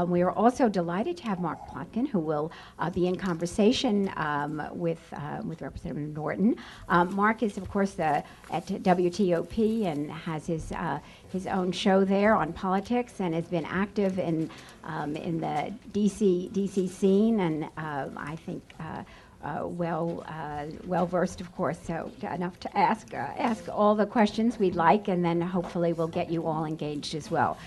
We are also delighted to have Mark Plotkin, who will be in conversation with Representative Norton. Mark is, of course, at WTOP and has his own show there on politics, and has been active in the DC scene, and I think well versed, of course, so enough to ask all the questions we'd like, and then hopefully we'll get you all engaged as well.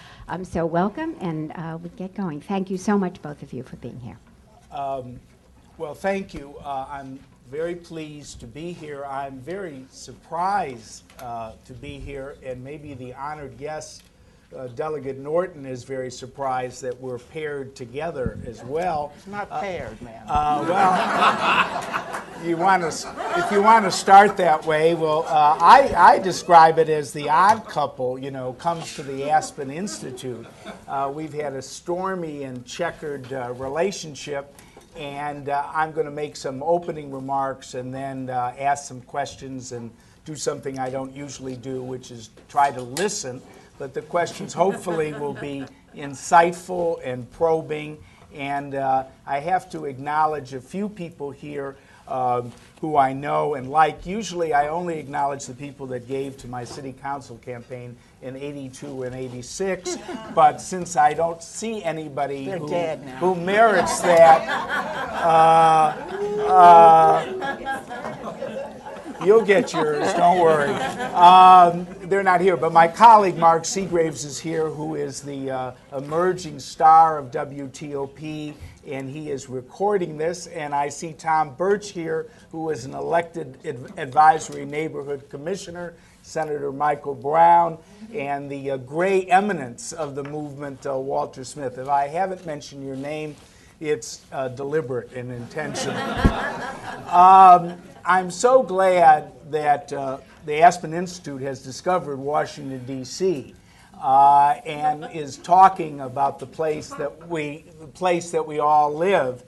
So welcome, and we get going. Thank you so much, both of you, for being here. Well, thank you. I'm very pleased to be here. I'm very surprised to be here, and maybe the honored guest, Delegate Norton, is very surprised that we're paired together as well. It's not paired, man. Well, if you want to start that way, well, I describe it as the odd couple, comes to the Aspen Institute. We've had a stormy and checkered relationship, and I'm going to make some opening remarks and then ask some questions and do something I don't usually do, which is try to listen. But the questions hopefully will be insightful and probing. And I have to acknowledge a few people here who I know and like. Usually I only acknowledge the people that gave to my city council campaign in '82 and '86. But since I don't see anybody who merits that, you'll get yours, don't worry. They're not here, but my colleague Mark Seagraves is here, who is the emerging star of WTOP, and he is recording this. And I see Tom Birch here, who is an elected advisory neighborhood commissioner, Senator Michael Brown, and the gray eminence of the movement, Walter Smith. If I haven't mentioned your name, it's deliberate and intentional. I'm so glad that the Aspen Institute has discovered Washington, D.C., and is talking about the place that we all live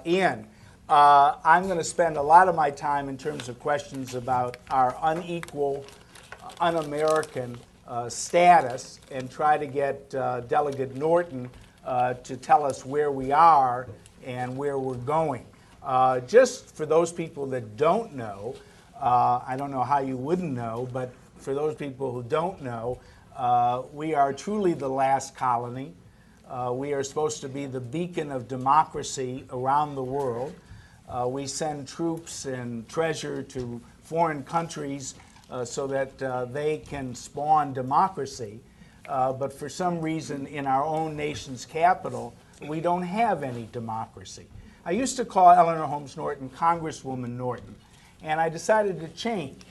in. I'm going to spend a lot of my time in terms of questions about our unequal, un-American status, and try to get Delegate Norton to tell us where we are and where we're going. Just for those people that don't know, I don't know how you wouldn't know, but for those people who don't know, we are truly the last colony. We are supposed to be the beacon of democracy around the world. We send troops and treasure to foreign countries so that they can spawn democracy. But for some reason in our own nation's capital, we don't have any democracy. I used to call Eleanor Holmes Norton Congresswoman Norton, and I decided to change.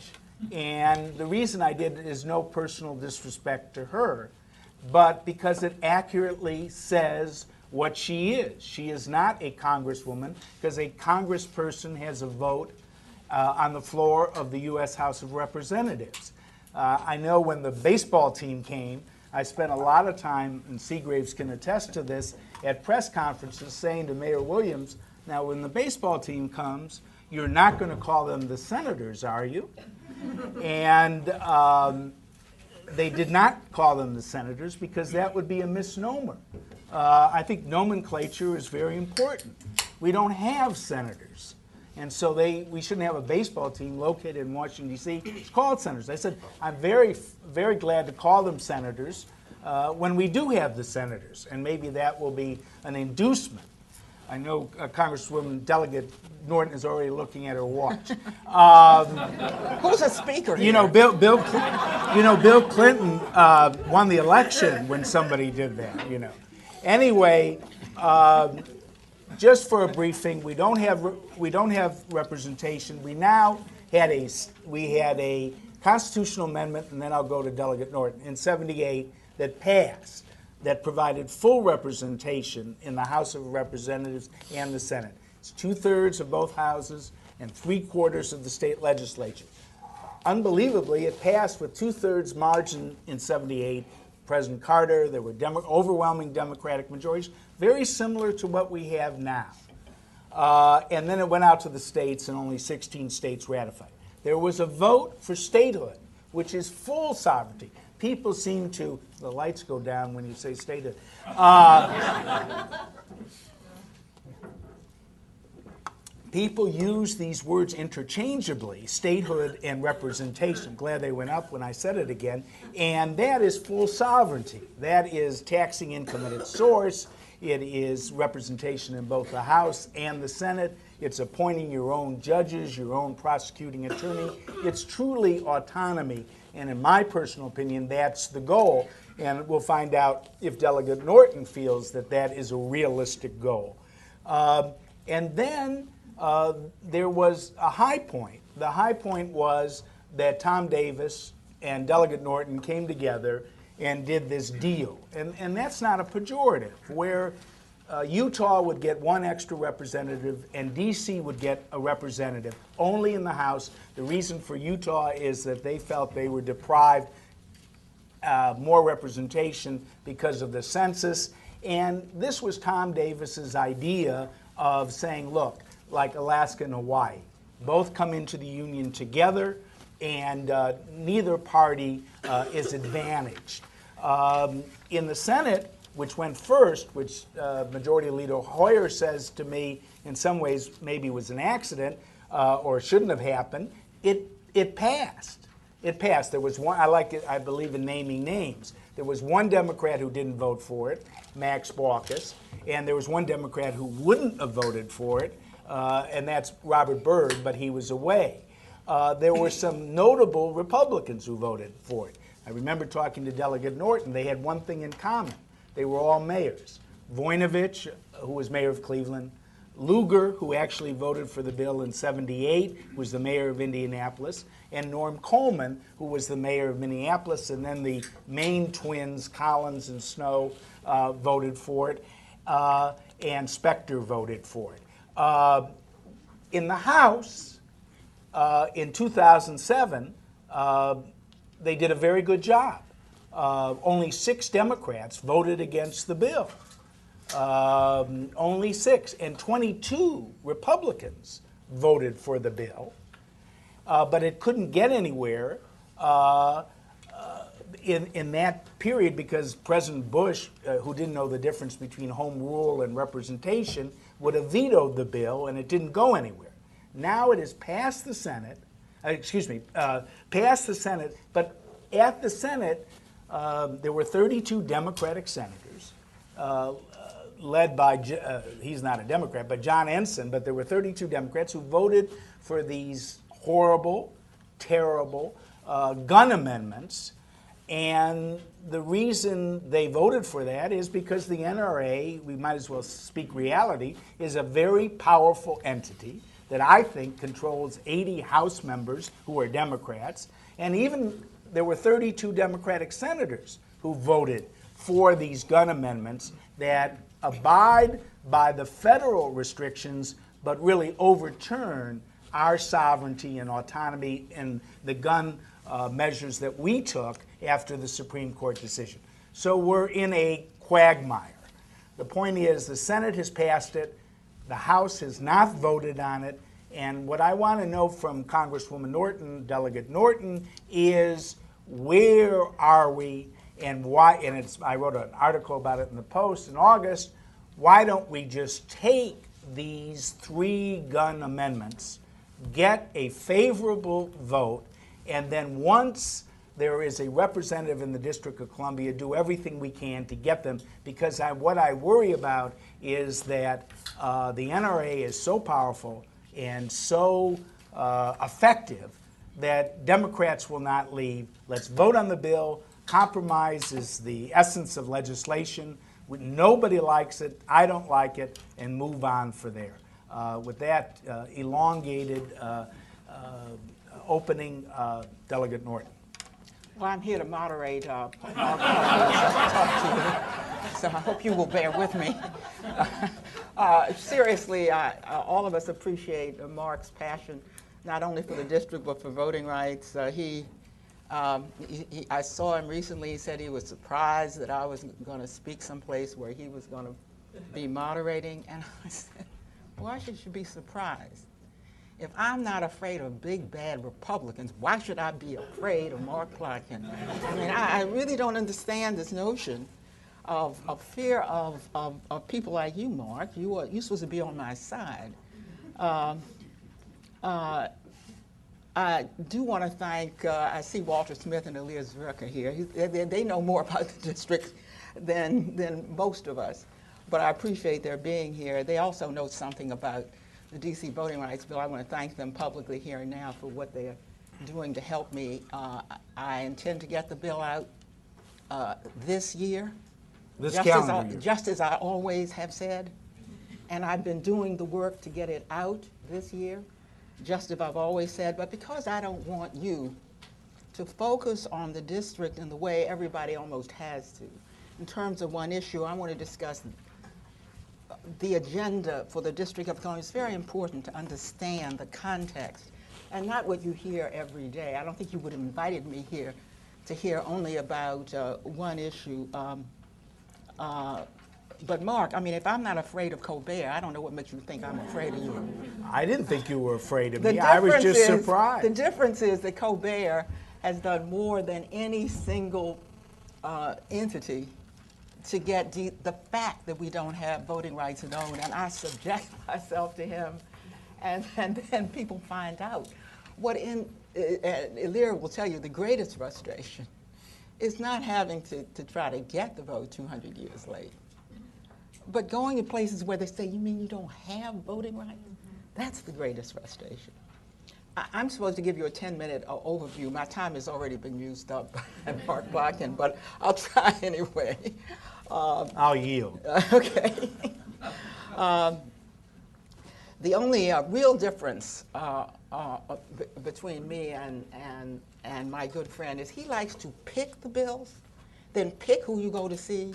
And the reason I did it is no personal disrespect to her, but because it accurately says what she is. She is not a congresswoman, because a congressperson has a vote on the floor of the U.S. House of Representatives. I know when the baseball team came, I spent a lot of time, and Seagraves can attest to this, at press conferences saying to Mayor Williams, now when the baseball team comes, you're not going to call them the senators, are you? And they did not call them the senators because that would be a misnomer. I think nomenclature is very important. We don't have senators. And so we shouldn't have a baseball team located in Washington, D.C. It's called senators. I said, I'm very, very glad to call them senators when we do have the senators. And maybe that will be an inducement. I know Congresswoman Delegate Norton is already looking at her watch. Who's a speaker here? You know, Bill Clinton won the election when somebody did that, Anyway, just for a briefing, we don't have representation. We now had a constitutional amendment, and then I'll go to Delegate Norton, in '78 that passed, that provided full representation in the House of Representatives and the Senate. It's 2/3 of both houses and 3/4 of the state legislature. Unbelievably, it passed with 2/3 margin in '78. President Carter, there were overwhelming Democratic majorities, very similar to what we have now. And then it went out to the states, and only 16 states ratified. There was a vote for statehood, which is full sovereignty. people seem to, the lights go down when you say statehood. People use these words interchangeably, statehood and representation. Glad they went up when I said it again. And that is full sovereignty. That is taxing income at its source. It is representation in both the House and the Senate. It's appointing your own judges, your own prosecuting attorney. It's truly autonomy. And in my personal opinion, that's the goal. And we'll find out if Delegate Norton feels that that is a realistic goal. And then there was a high point. The high point was that Tom Davis and Delegate Norton came together and did this deal. And that's not a pejorative, where Utah would get one extra representative and D.C. would get a representative only in the House. The reason for Utah is that they felt they were deprived more representation because of the census. And this was Tom Davis's idea of saying, look, like Alaska and Hawaii, both come into the Union together, and neither party is advantaged. In the Senate, which went first, which Majority Leader Hoyer says to me in some ways maybe was an accident or shouldn't have happened, it passed. It passed. There was one, I believe in naming names. There was one Democrat who didn't vote for it, Max Baucus, and there was one Democrat who wouldn't have voted for it, and that's Robert Byrd, but he was away. There were some notable Republicans who voted for it. I remember talking to Delegate Norton. They had one thing in common. They were all mayors. Voinovich, who was mayor of Cleveland, Lugar, who actually voted for the bill in '78, was the mayor of Indianapolis, and Norm Coleman, who was the mayor of Minneapolis, and then the Maine twins, Collins and Snow, voted for it, and Specter voted for it. In the House, in 2007, they did a very good job. Only 6 Democrats voted against the bill. Only 6, and 22 Republicans voted for the bill. But it couldn't get anywhere in that period because President Bush, who didn't know the difference between home rule and representation, would have vetoed the bill, and it didn't go anywhere. Now it has passed the Senate, passed the Senate, but at the Senate, there were 32 Democratic senators, led by, he's not a Democrat, but John Ensign, but there were 32 Democrats who voted for these horrible, terrible gun amendments. And the reason they voted for that is because the NRA, we might as well speak reality, is a very powerful entity that I think controls 80 House members who are Democrats. And even there were 32 Democratic senators who voted for these gun amendments that abide by the federal restrictions but really overturn our sovereignty and autonomy and the gun measures that we took after the Supreme Court decision. So we're in a quagmire. The point is the Senate has passed it, the House has not voted on it, and what I want to know from Congresswoman Norton, Delegate Norton, is where are we and why, and I wrote an article about it in the Post in August, why don't we just take these 3 gun amendments, get a favorable vote, and then once there is a representative in the District of Columbia, do everything we can to get them, because what I worry about is that the NRA is so powerful and so effective that Democrats will not leave. Let's vote on the bill. Compromise is the essence of legislation. Nobody likes it. I don't like it, and move on for there. With that elongated opening, Delegate Norton. Well, I'm here to moderate talk to you, so I hope you will bear with me. Seriously, all of us appreciate Mark's passion, not only for the district but for voting rights. I saw him recently. He said he was surprised that I was going to speak someplace where he was going to be moderating, and I said, why should you be surprised? If I'm not afraid of big, bad Republicans, why should I be afraid of Mark Plotkin? I mean, I really don't understand this notion of fear of people like you, Mark. You're supposed to be on my side. I do want to thank, I see Walter Smith and Elias Zwerker here. They know more about the district than most of us, but I appreciate their being here. They also know something about the DC Voting Rights Bill. I want to thank them publicly here and now for what they're doing to help me. I intend to get the bill out this year. Just as I always have said, and I've been doing the work to get it out this year, just as I've always said, but because I don't want you to focus on the district in the way everybody almost has to. In terms of one issue, I want to discuss the agenda for the District of Columbia. It's very important to understand the context and not what you hear every day. I don't think you would have invited me here to hear only about one issue. But Mark, I mean, if I'm not afraid of Colbert, I don't know what makes you think I'm afraid of you. I didn't think you were afraid of me. I was just surprised. The difference is that Colbert has done more than any single entity to get the fact that we don't have voting rights in own, and I subject myself to him, and then people find out. What Eleanor will tell you, the greatest frustration is not having to try to get the vote 200 years late, but going to places where they say, you mean you don't have voting rights? That's the greatest frustration. I'm supposed to give you a 10-minute overview. My time has already been used up by Mark Plotkin, but I'll try anyway. I'll yield. Okay. The only real difference between me and my good friend is he likes to pick the bills, then pick who you go to see,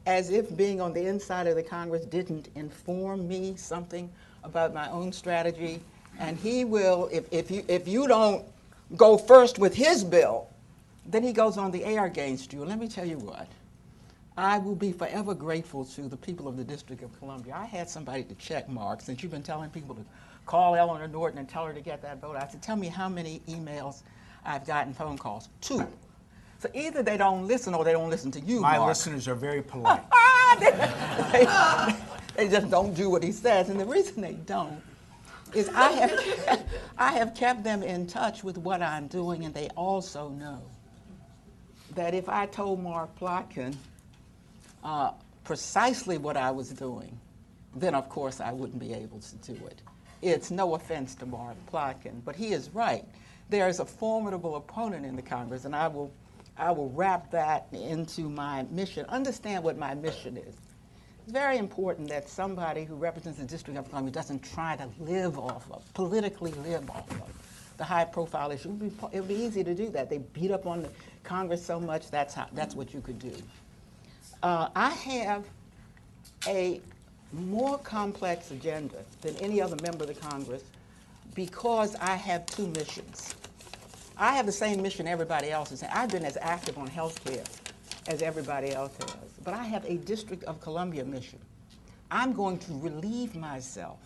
as if being on the inside of the Congress didn't inform me something about my own strategy. And he will, if you don't go first with his bill, then he goes on the air against you. And let me tell you what, I will be forever grateful to the people of the District of Columbia. I had somebody to check, Mark, since you've been telling people to call Eleanor Norton and tell her to get that vote. I said, tell me how many emails I've gotten, phone calls. 2. So either they don't listen or they don't listen to you, My Mark. listeners are very polite. They just don't do what he says. And the reason they don't is I have kept them in touch with what I'm doing, and they also know that if I told Mark Plotkin precisely what I was doing, then of course I wouldn't be able to do it. It's no offense to Mark Plotkin, but he is right. There is a formidable opponent in the Congress, and I will wrap that into my mission. Understand what my mission is. It's very important that somebody who represents the District of Columbia doesn't try to politically live off of the high-profile issue. It would be easy to do that. They beat up on the Congress so much, that's what you could do. I have a more complex agenda than any other member of the Congress because I have 2 missions. I have the same mission everybody else is. I've been as active on health care as everybody else has, but I have a District of Columbia mission. I'm going to relieve myself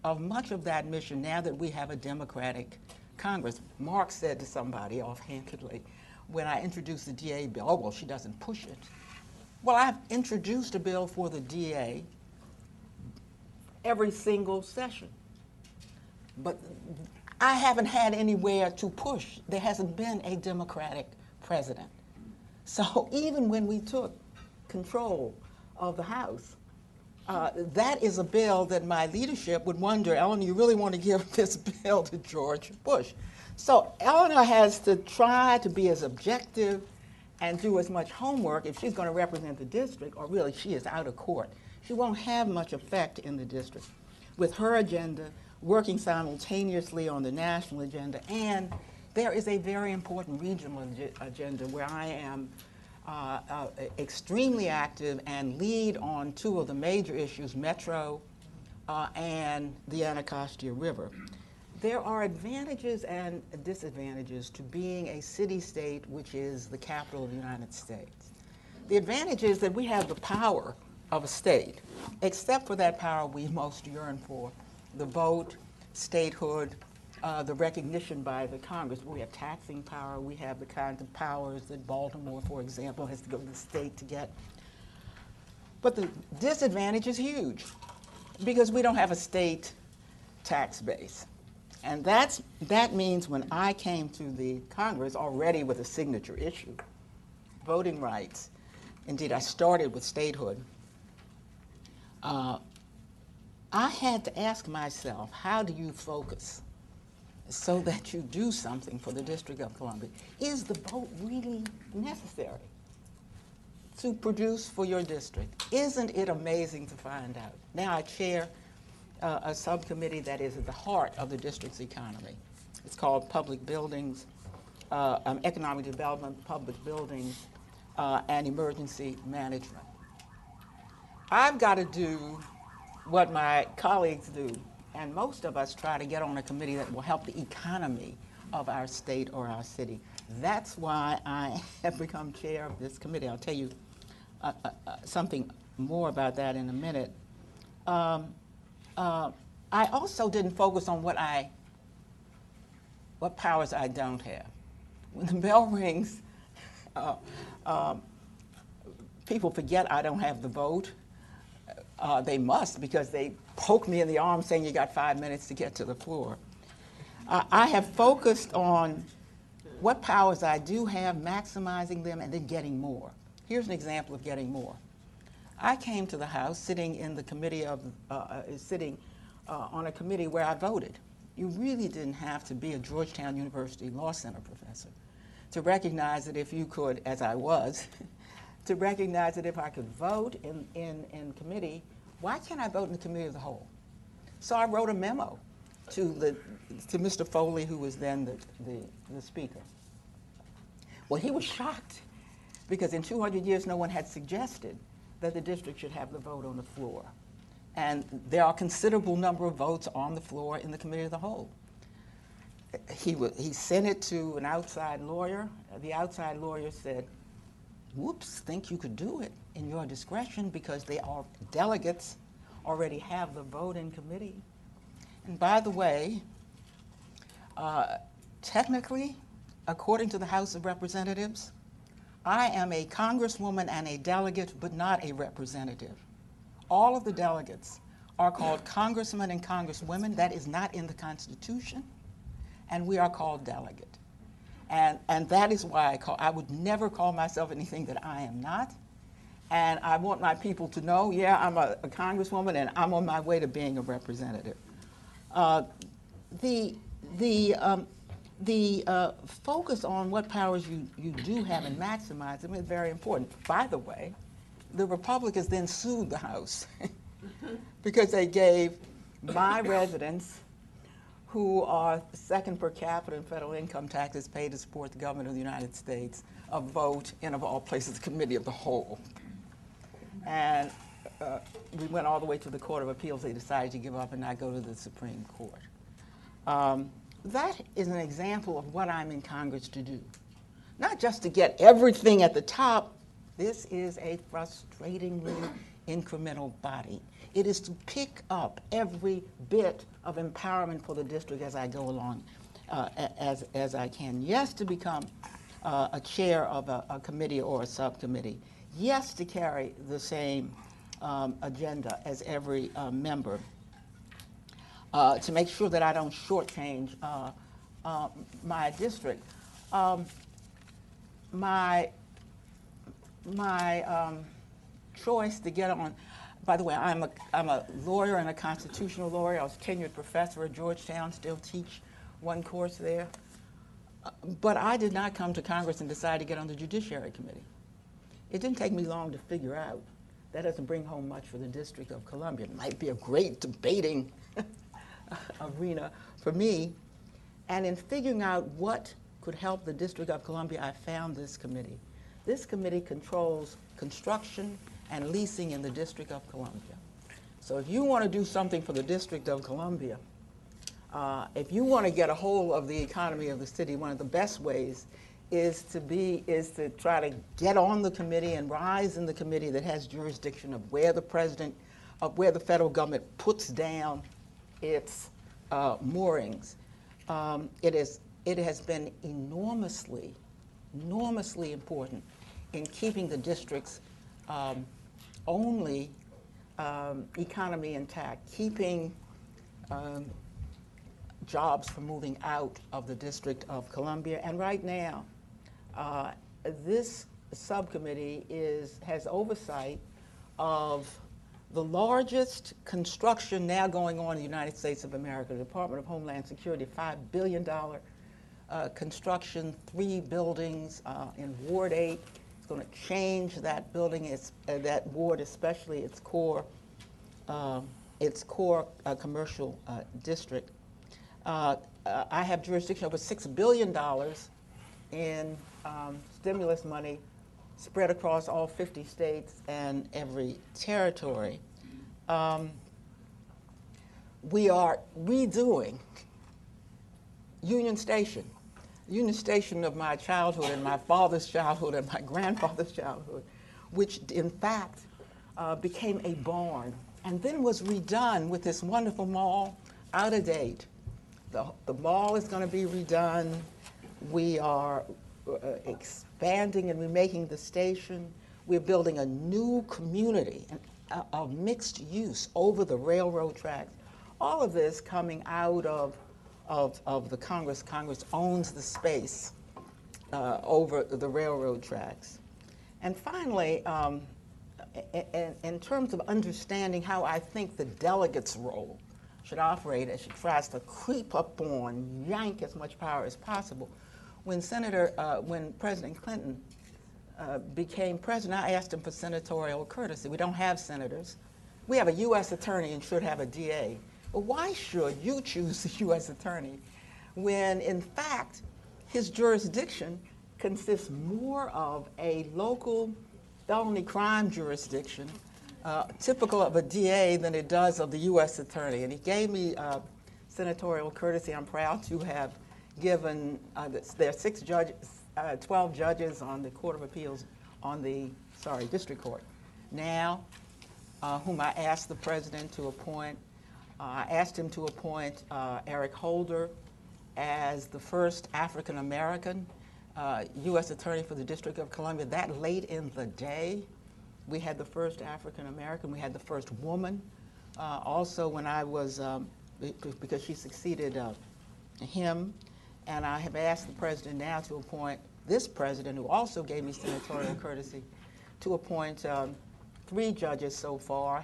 of much of that mission now that we have a Democratic Congress. Mark said to somebody offhandedly when I introduced the DA bill, oh, well, she doesn't push it. Well, I've introduced a bill for the DA every single session, but I haven't had anywhere to push. There hasn't been a Democratic president. So even when we took control of the House, that is a bill that my leadership would wonder, Eleanor, you really want to give this bill to George Bush? So Eleanor has to try to be as objective and do as much homework if she's going to represent the district, or really she is out of court. She won't have much effect in the district with her agenda working simultaneously on the national agenda, and there is a very important regional agenda where I am extremely active and lead on 2 of the major issues, Metro and the Anacostia River. There are advantages and disadvantages to being a city-state which is the capital of the United States. The advantage is that we have the power of a state, except for that power we most yearn for, the vote, statehood, the recognition by the Congress. We have taxing power. We have the kinds of powers that Baltimore, for example, has to go to the state to get. But the disadvantage is huge because we don't have a state tax base. And that means when I came to the Congress already with a signature issue, voting rights, indeed I started with statehood, I had to ask myself, how do you focus so that you do something for the District of Columbia? Is the vote really necessary to produce for your district? Isn't it amazing to find out? Now I chair a subcommittee that is at the heart of the district's economy. It's called Public Buildings, Economic Development, Public Buildings, and Emergency Management. I've got to do what my colleagues do, and most of us try to get on a committee that will help the economy of our state or our city. That's why I have become chair of this committee. I'll tell you something more about that in a minute. I also didn't focus on what powers I don't have. When the bell rings, people forget I don't have the vote. They must, because they poke me in the arm saying you got 5 minutes to get to the floor. I have focused on what powers I do have, maximizing them, and then getting more. Here's an example of getting more. I came to the House sitting in the committee of, on a committee where I voted. You really didn't have to be a Georgetown University Law Center professor to recognize that if you could, as I was, to recognize that if I could vote in committee, why can't I vote in the committee of the whole? So I wrote a memo to Mr. Foley, who was then the speaker. Well, he was shocked because in 200 years no one had suggested that the district should have the vote on the floor. And there are a considerable number of votes on the floor in the committee of the whole. He sent it to an outside lawyer. The outside lawyer said, whoops, think you could do it in your discretion because they are delegates already have the vote in committee. And by the way, technically, according to the House of Representatives, I am a congresswoman and a delegate, but not a representative. All of the delegates are called congressmen and congresswomen. That is not in the Constitution, and we are called delegate. And that is why I would never call myself anything that I am not. And I want my people to know, yeah, I'm a congresswoman and I'm on my way to being a representative. The focus on what powers you do have and maximize them is very important. By the way, the Republicans then sued the House because they gave my residents, who are second per capita in federal income taxes paid to support the government of the United States, a vote in, of all places, the Committee of the Whole. And we went all the way to the Court of Appeals. They decided to give up and not go to the Supreme Court. That is an example of what I'm in Congress to do. Not just to get everything at the top. This is a frustratingly incremental body. It is to pick up every bit of empowerment for the district as I go along, as I can. Yes, to become a chair of a committee or a subcommittee. Yes, to carry the same agenda as every member. To make sure that I don't shortchange my district. My choice to get on. By the way, I'm a lawyer and a constitutional lawyer. I was a tenured professor at Georgetown, still teach one course there. But I did not come to Congress and decide to get on the Judiciary Committee. It didn't take me long to figure out that doesn't bring home much for the District of Columbia. It might be a great debating arena for me. And in figuring out what could help the District of Columbia, I found this committee. This committee controls construction and leasing in the District of Columbia. So if you want to do something for the District of Columbia, if you want to get a hold of the economy of the city, one of the best ways is to try to get on the committee and rise in the committee that has jurisdiction of where the federal government puts down its moorings. It has been enormously important in keeping the district's only economy intact, keeping jobs from moving out of the District of Columbia. And right now, this subcommittee has oversight of the largest construction now going on in the United States of America. The Department of Homeland Security, $5 billion construction, 3 buildings in Ward 8. It's going to change that building, that ward, especially its core commercial district. I have jurisdiction over $6 billion in stimulus money spread across all 50 states and every territory. We are redoing Union Station of my childhood and my father's childhood and my grandfather's childhood, which in fact became a barn and then was redone with this wonderful mall, out of date. The mall is going to be redone. We are expanding and remaking the station. We're building a new community of mixed use over the railroad tracks. All of this coming out of the Congress. Congress owns the space over the railroad tracks. And finally, in terms of understanding how I think the delegate's role should operate as she tries to creep up on, yank as much power as possible. When President Clinton became president, I asked him for senatorial courtesy. We don't have senators. We have a U.S. attorney and should have a DA. But why should you choose the U.S. attorney when, in fact, his jurisdiction consists more of a local felony crime jurisdiction, typical of a DA, than it does of the U.S. attorney? And he gave me senatorial courtesy. I'm proud to have given, there are 12 judges on the Court of Appeals, District Court now, whom I asked the president to appoint. I asked him to appoint Eric Holder as the first African-American U.S. attorney for the District of Columbia. That late in the day, we had the first African-American, we had the first woman. Also, when I was, because she succeeded him, and I have asked the president now to appoint this president, who also gave me senatorial courtesy, to appoint 3 judges so far,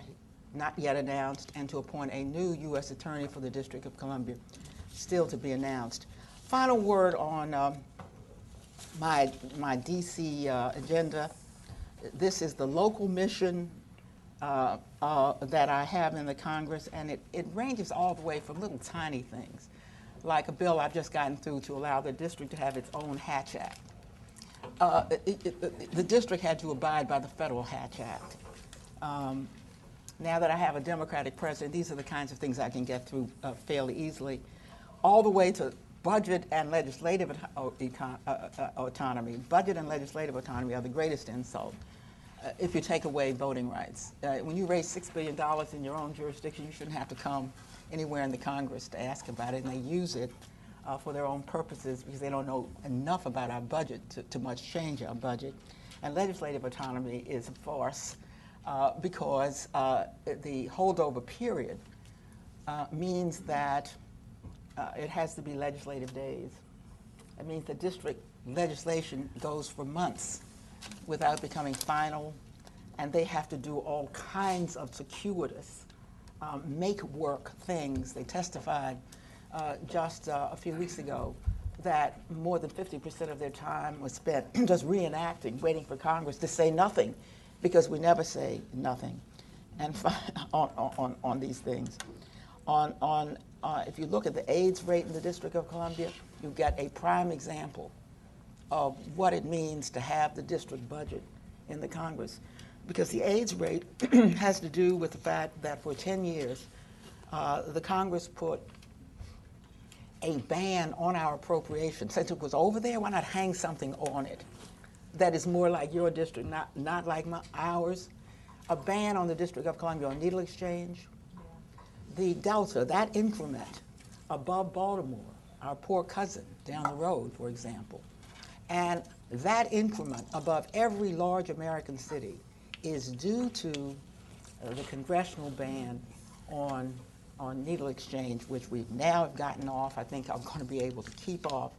not yet announced, and to appoint a new U.S. attorney for the District of Columbia, still to be announced. Final word on my D.C. agenda. This is the local mission that I have in the Congress, and it ranges all the way from little tiny things, like a bill I've just gotten through to allow the district to have its own Hatch Act. The district had to abide by the federal Hatch Act. Now that I have a Democratic president, these are the kinds of things I can get through fairly easily, all the way to budget and legislative autonomy. Budget and legislative autonomy are the greatest insult if you take away voting rights. When you raise $6 billion in your own jurisdiction, you shouldn't have to come anywhere in the Congress to ask about it, and they use it for their own purposes because they don't know enough about our budget to much change our budget. And legislative autonomy is a farce because the holdover period means that it has to be legislative days. It means the district legislation goes for months without becoming final, and they have to do all kinds of circuitous make-work things. They testified just a few weeks ago that more than 50% of their time was spent just reenacting, waiting for Congress to say nothing, because we never say nothing and on these things. If you look at the AIDS rate in the District of Columbia, you get a prime example of what it means to have the district budget in the Congress. Because the AIDS rate has to do with the fact that for 10 years, the Congress put a ban on our appropriation. Since it was over there, why not hang something on it that is more like your district, not like ours? A ban on the District of Columbia on needle exchange. The delta, that increment above Baltimore, our poor cousin down the road, for example. And that increment above every large American city is due to the congressional ban on needle exchange, which we now have gotten off. I think I'm going to be able to keep off.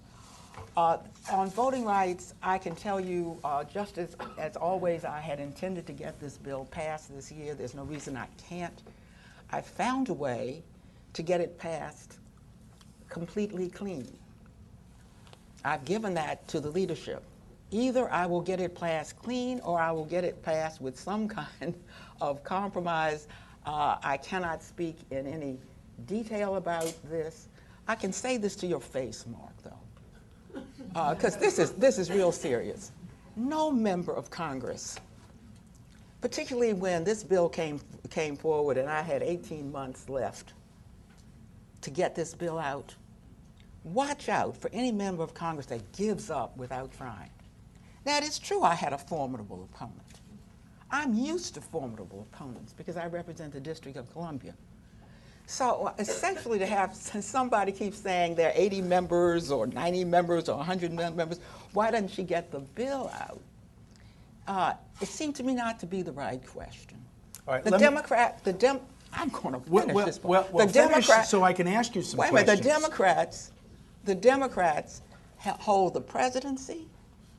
On voting rights, I can tell you, just as always, I had intended to get this bill passed this year. There's no reason I can't. I found a way to get it passed completely clean. I've given that to the leadership. Either I will get it passed clean or I will get it passed with some kind of compromise. I cannot speak in any detail about this. I can say this to your face, Mark, though, because this is real serious. No member of Congress, particularly when this bill came forward and I had 18 months left to get this bill out, watch out for any member of Congress that gives up without trying. Now, it is true I had a formidable opponent. I'm used to formidable opponents because I represent the District of Columbia. So essentially to have somebody keep saying there are 80 members or 90 members or 100 members, why doesn't she get the bill out? It seemed to me not to be the right question. All right, I'm going to finish this part. Well, finish so I can ask you some questions. Wait a minute, the Democrats hold the presidency,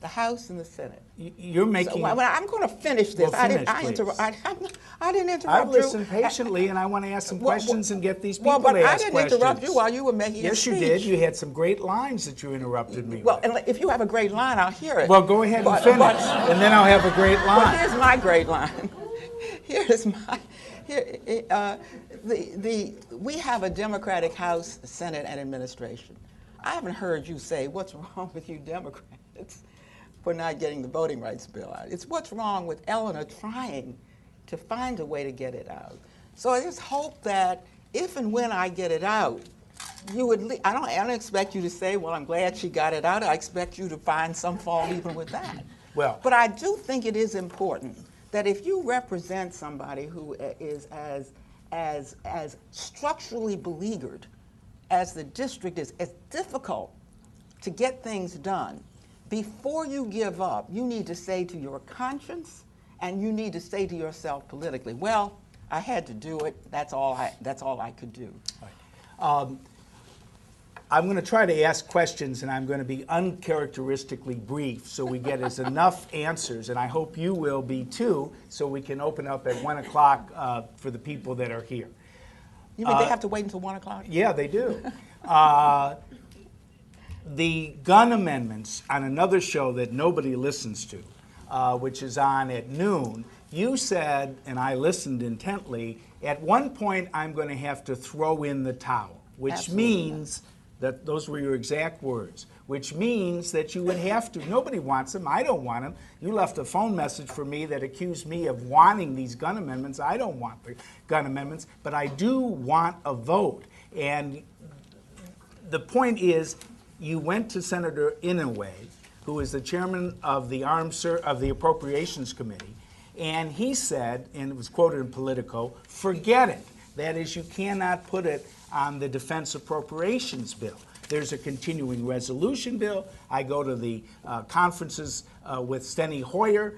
the House, and the Senate. You're making... So, I'm going to finish this. Well, finish, I didn't interrupt I've you. listened patiently, and I want to ask some questions and get these people but to ask I didn't questions. interrupt you while you were making your Yes, speech. you did. You had some great lines that you interrupted me Well, with. and if you have a great line, I'll hear it. Well, go ahead and finish, and then I'll have a great line. Well, here's my great line. We have a Democratic House, Senate, and administration. I haven't heard you say, what's wrong with you Democrats for not getting the voting rights bill out? It's what's wrong with Eleanor trying to find a way to get it out. So I just hope that if and when I get it out, you would. I don't expect you to say, well, I'm glad she got it out. I expect you to find some fault even with that. Well, but I do think it is important that if you represent somebody who is as structurally beleaguered as the district is, as difficult to get things done, before you give up, you need to say to your conscience and you need to say to yourself politically, well, I had to do it. That's all I could do. Right. I'm going to try to ask questions, and I'm going to be uncharacteristically brief so we get as enough answers, and I hope you will be too, so we can open up at 1 o'clock for the people that are here. You mean they have to wait until 1 o'clock? Yeah, they do. The gun amendments on another show that nobody listens to, which is on at noon, you said, and I listened intently, at one point I'm going to have to throw in the towel, which Absolutely. means that those were your exact words, which means that you would have to, nobody wants them, I don't want them. You left a phone message for me that accused me of wanting these gun amendments. I don't want the gun amendments, but I do want a vote. And the point is, you went to Senator Inouye, who is the chairman of the Appropriations Committee, and he said, and it was quoted in Politico, forget it. That is, you cannot put it on the defense appropriations bill. There's a continuing resolution bill. I go to the conferences with Steny Hoyer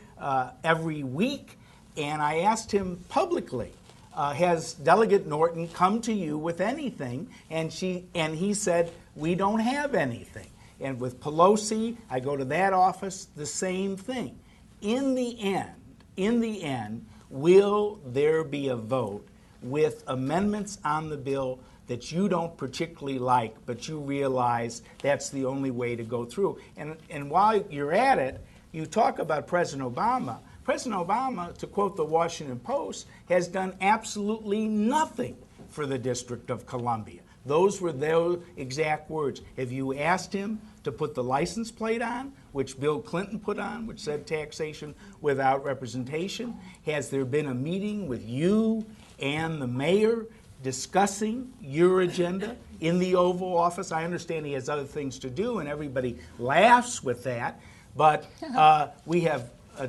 every week, and I asked him publicly, has Delegate Norton come to you with anything? And he said, we don't have anything. And with Pelosi, I go to that office, the same thing. In the end, will there be a vote with amendments on the bill that you don't particularly like, but you realize that's the only way to go through? And while you're at it, you talk about President Obama. President Obama, to quote the Washington Post, has done absolutely nothing for the District of Columbia. Those were their exact words. Have you asked him to put the license plate on, which Bill Clinton put on, which said taxation without representation? Has there been a meeting with you and the mayor discussing your agenda in the Oval Office? I understand he has other things to do, and everybody laughs with that, but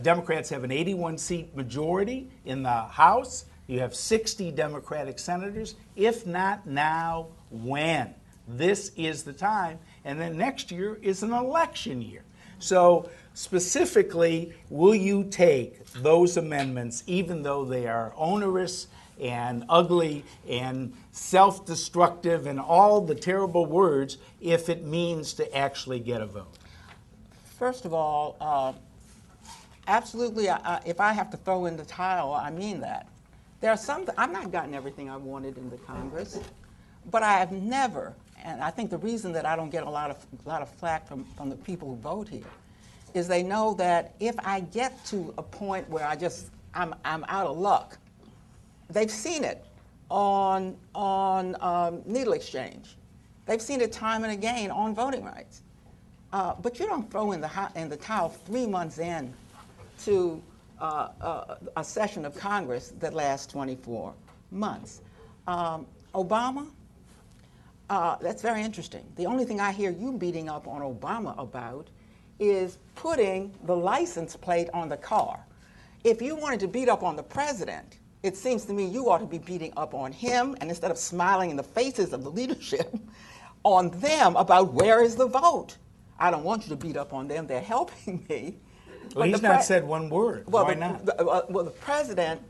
Democrats have an 81-seat majority in the House. You have 60 Democratic senators. If not now, when? this is the time, and then next year is an election year. So specifically, will you take those amendments, even though they are onerous and ugly and self-destructive and all the terrible words, if it means to actually get a vote? First of all, absolutely, if I have to throw in the towel, I mean that. There are some, I've not gotten everything I wanted in the Congress, but I have never, and I think the reason that I don't get a lot of flack from the people who vote here is they know that if I get to a point where I'm out of luck, they've seen it on needle exchange. They've seen it time and again on voting rights. But you don't throw in the towel 3 months in to a session of Congress that lasts 24 months. Obama, that's very interesting. The only thing I hear you beating up on Obama about is putting the license plate on the car. If you wanted to beat up on the president, it seems to me you ought to be beating up on him, and instead of smiling in the faces of the leadership, on them about where is the vote. I don't want you to beat up on them. They're helping me. Well, he's not said one word. Well, why not? The president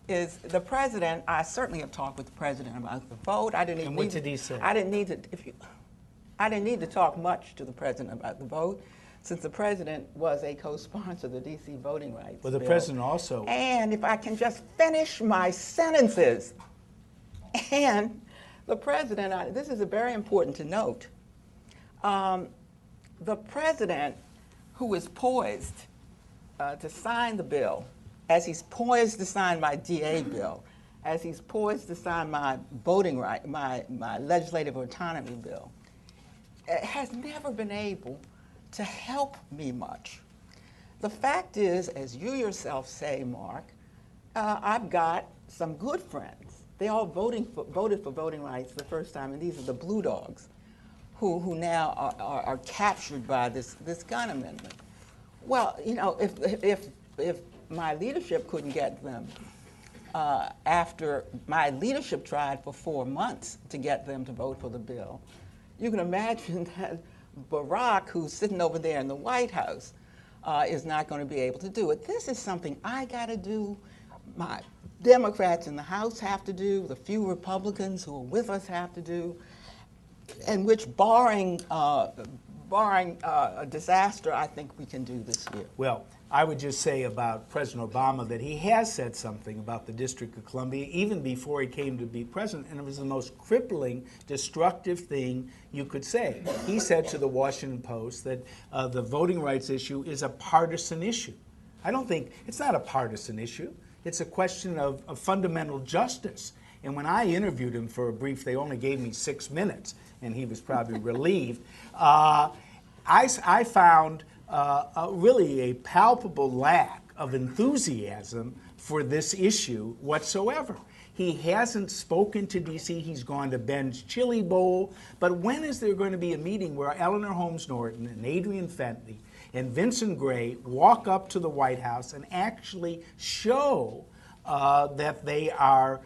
is the president. I certainly have talked with the president about the vote. And what did he say? I didn't need to talk much to the president about the vote, since the president was a co-sponsor of the D.C. voting rights Well, the bill. president also. And if I can just finish my sentences, and the president. This is very important to note. The president, who is poised to sign the bill, as he's poised to sign my DA bill, as he's poised to sign my voting right, my legislative autonomy bill, has never been able to help me much. The fact is, as you yourself say, Mark, I've got some good friends. They all voted for voting rights the first time, and these are the blue dogs who now are captured by this gun amendment. Well, you know, if my leadership couldn't get them, after my leadership tried for 4 months to get them to vote for the bill, you can imagine that Barack, who's sitting over there in the White House, is not going to be able to do it. This is something I got to do. My Democrats in the House have to do. The few Republicans who are with us have to do. And which, barring a disaster, I think we can do this year. Well, I would just say about President Obama that he has said something about the District of Columbia even before he came to be president, and it was the most crippling, destructive thing you could say. He said to the Washington Post that the voting rights issue is a partisan issue. I don't think, it's not a partisan issue. It's a question of fundamental justice. And when I interviewed him for a brief, they only gave me 6 minutes, and he was probably relieved. I found really a palpable lack of enthusiasm for this issue whatsoever. He hasn't spoken to D.C. He's gone to Ben's Chili Bowl. But when is there going to be a meeting where Eleanor Holmes Norton and Adrian Fenty and Vincent Gray walk up to the White House and actually show that they are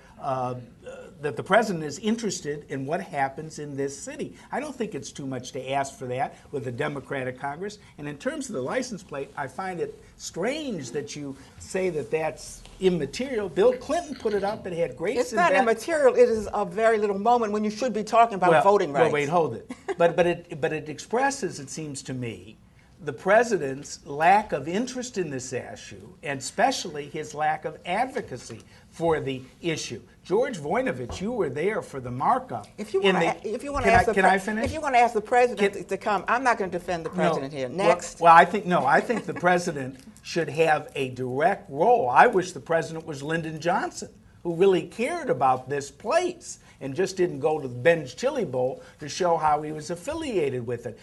that the president is interested in what happens in this city? I don't think it's too much to ask for that with a Democratic Congress. And in terms of the license plate, I find it strange that you say that that's immaterial. Bill Clinton put it up. It had great. It's not immaterial. It is a very little moment when you should be talking about voting rights. Well, wait, hold it. but it expresses, it seems to me, the president's lack of interest in this issue, and especially his lack of advocacy for the issue. George Voinovich, you were there for the markup. If you want to ask the president to come, I'm not going to defend the president here. Next. Well, I think the president should have a direct role. I wish the president was Lyndon Johnson, who really cared about this place and just didn't go to Ben's Chili Bowl to show how he was affiliated with it.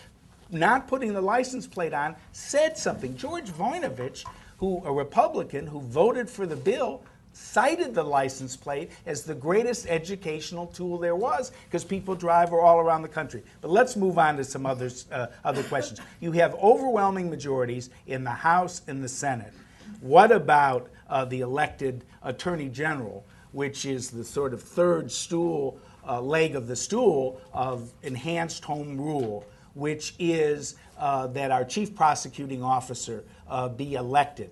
Not putting the license plate on said something. George Voinovich, a Republican who voted for the bill, cited the license plate as the greatest educational tool there was because people drive all around the country. But let's move on to some other questions. You have overwhelming majorities in the House and the Senate. What about the elected Attorney General, which is the sort of third stool leg of the stool of enhanced home rule, which is that our chief prosecuting officer be elected.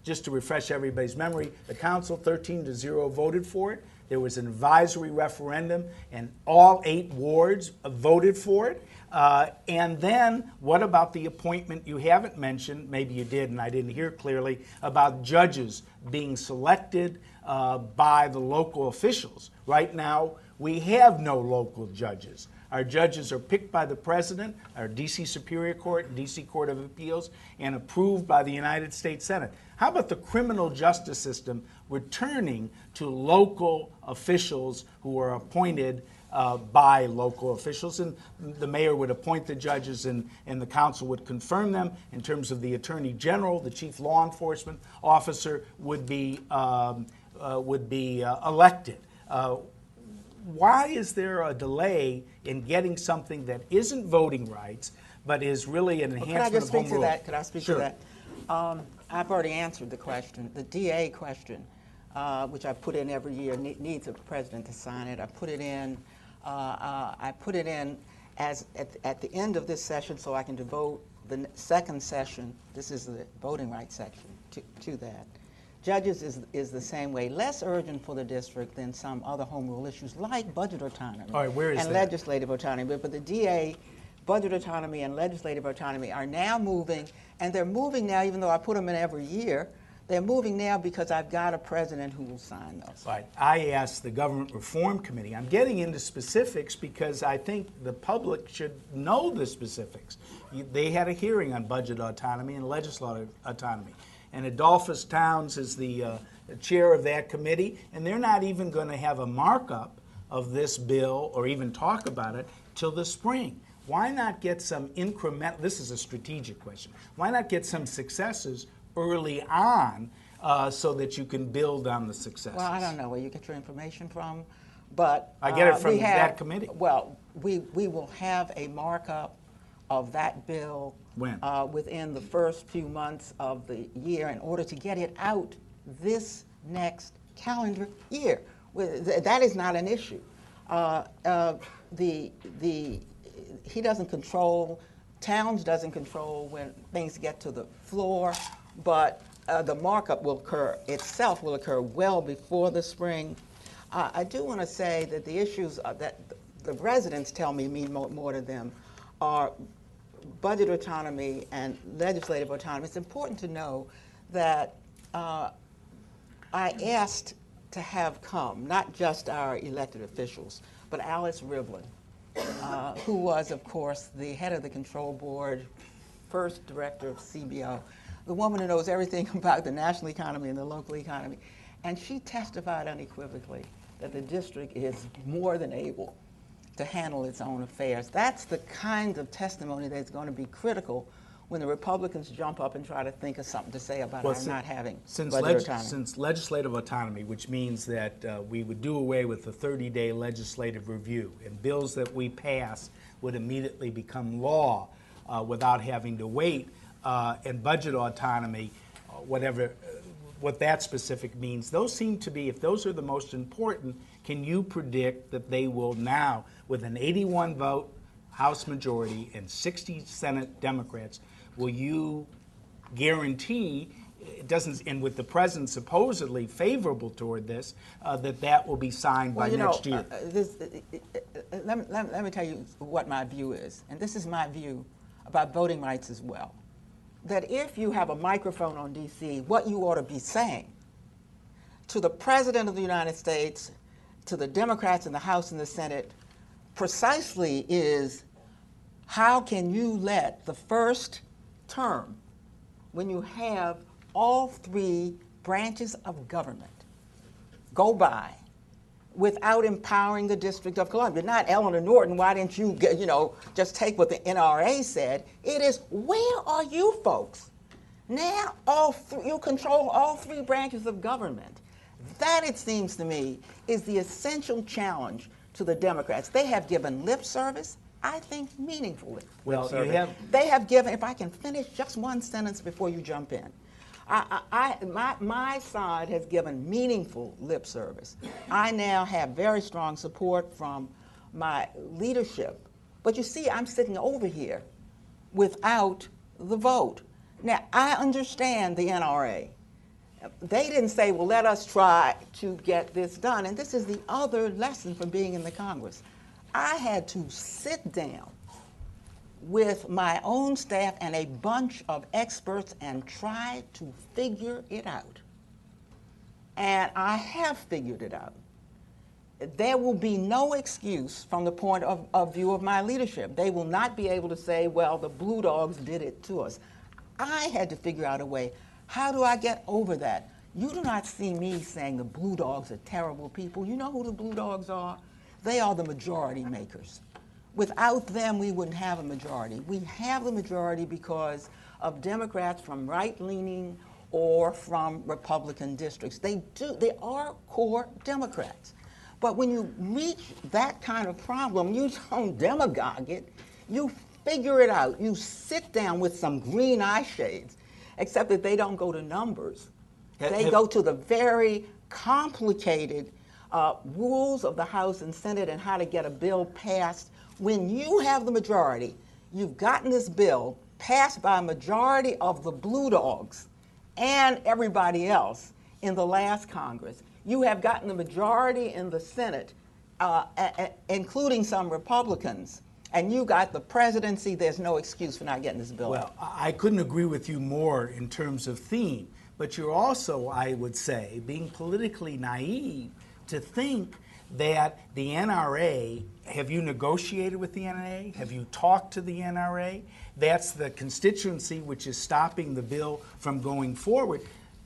Just to refresh everybody's memory, the council 13-0 voted for it. There was an advisory referendum, and all 8 wards voted for it. And then, what about the appointment you haven't mentioned, maybe you did and I didn't hear clearly, about judges being selected by the local officials? Right now, we have no local judges. Our judges are picked by the president, our D.C. Superior Court, and D.C. Court of Appeals, and approved by the United States Senate. How about the criminal justice system returning to local officials who are appointed by local officials? And the mayor would appoint the judges, and the council would confirm them. In terms of the attorney general, the chief law enforcement officer would be elected. Why is there a delay in getting something that isn't voting rights, but is really an enhancement of home rule? Could I speak to that? I've already answered the question. The DA question, which I put in every year, needs a president to sign it. I put it in. As at the end of this session, so I can devote the second session. This is the voting rights section to that. Judges is the same way, less urgent for the district than some other home rule issues like budget autonomy and legislative autonomy. But the DA, budget autonomy and legislative autonomy are now moving, and they're moving now, even though I put them in every year, they're moving now because I've got a president who will sign those. Right. I asked the Government Reform Committee. I'm getting into specifics because I think the public should know the specifics. They had a hearing on budget autonomy and legislative autonomy. And Adolphus Towns is the chair of that committee, and they're not even going to have a markup of this bill or even talk about it till the spring. Why not get some incremental, this is a strategic question, why not get some successes early on so that you can build on the successes? Well, I don't know where you get your information from, but I get it from that committee. Well, we will have a markup of that bill when? Within the first few months of the year in order to get it out this next calendar year. That is not an issue. He doesn't control, Towns doesn't control when things get to the floor, but the markup will occur well before the spring. I do want to say that the issues that the residents tell me mean more to them are budget autonomy and legislative autonomy. It's important to know that I asked to have come not just our elected officials, but Alice Rivlin, who was, of course, the head of the control board, first director of CBO, the woman who knows everything about the national economy and the local economy. And she testified unequivocally that the district is more than able to handle its own affairs. That's the kind of testimony that's going to be critical when the Republicans jump up and try to think of something to say about our not having budget autonomy. Since legislative autonomy, which means that we would do away with the 30-day legislative review, and bills that we pass would immediately become law without having to wait, and budget autonomy, what that specific means, those seem to be, if those are the most important, can you predict that they will now, with an 81 vote House majority and 60 Senate Democrats, will you guarantee, it doesn't, and with the president supposedly favorable toward this, that will be signed by next year? Let me tell you what my view is, and this is my view about voting rights as well. That if you have a microphone on DC, what you ought to be saying to the President of the United States, to the Democrats in the House and the Senate, precisely is how can you let the first term, when you have all three branches of government, go by without empowering the District of Columbia? Not Eleanor Norton, why didn't you just take what the NRA said? It is, where are you folks? Now you control all three branches of government. That, it seems to me, is the essential challenge to the Democrats. They have given lip service, I think meaningful lip service. They have given, if I can finish just one sentence before you jump in, My side has given meaningful lip service. I now have very strong support from my leadership. But you see, I'm sitting over here without the vote. Now, I understand the NRA. They didn't say, well, let us try to get this done. And this is the other lesson from being in the Congress. I had to sit down with my own staff and a bunch of experts and try to figure it out. And I have figured it out. There will be no excuse from the point of view of my leadership. They will not be able to say, well, the Blue Dogs did it to us. I had to figure out a way. How do I get over that? You do not see me saying the Blue Dogs are terrible people. You know who the Blue Dogs are? They are the majority makers. Without them, we wouldn't have a majority. We have the majority because of Democrats from right-leaning or from Republican districts. They are core Democrats. But when you reach that kind of problem, you don't demagogue it. You figure it out. You sit down with some green eye shades, except that they don't go to numbers. They go to the very complicated rules of the House and Senate and how to get a bill passed. When you have the majority, you've gotten this bill passed by a majority of the Blue Dogs and everybody else in the last Congress. You have gotten the majority in the Senate, including some Republicans, and you got the presidency. There's no excuse for not getting this bill. Well, I couldn't agree with you more in terms of theme, but you're also, I would say, being politically naive to think that the NRA, have you negotiated with the NRA? Have you talked to the NRA? That's the constituency which is stopping the bill from going forward.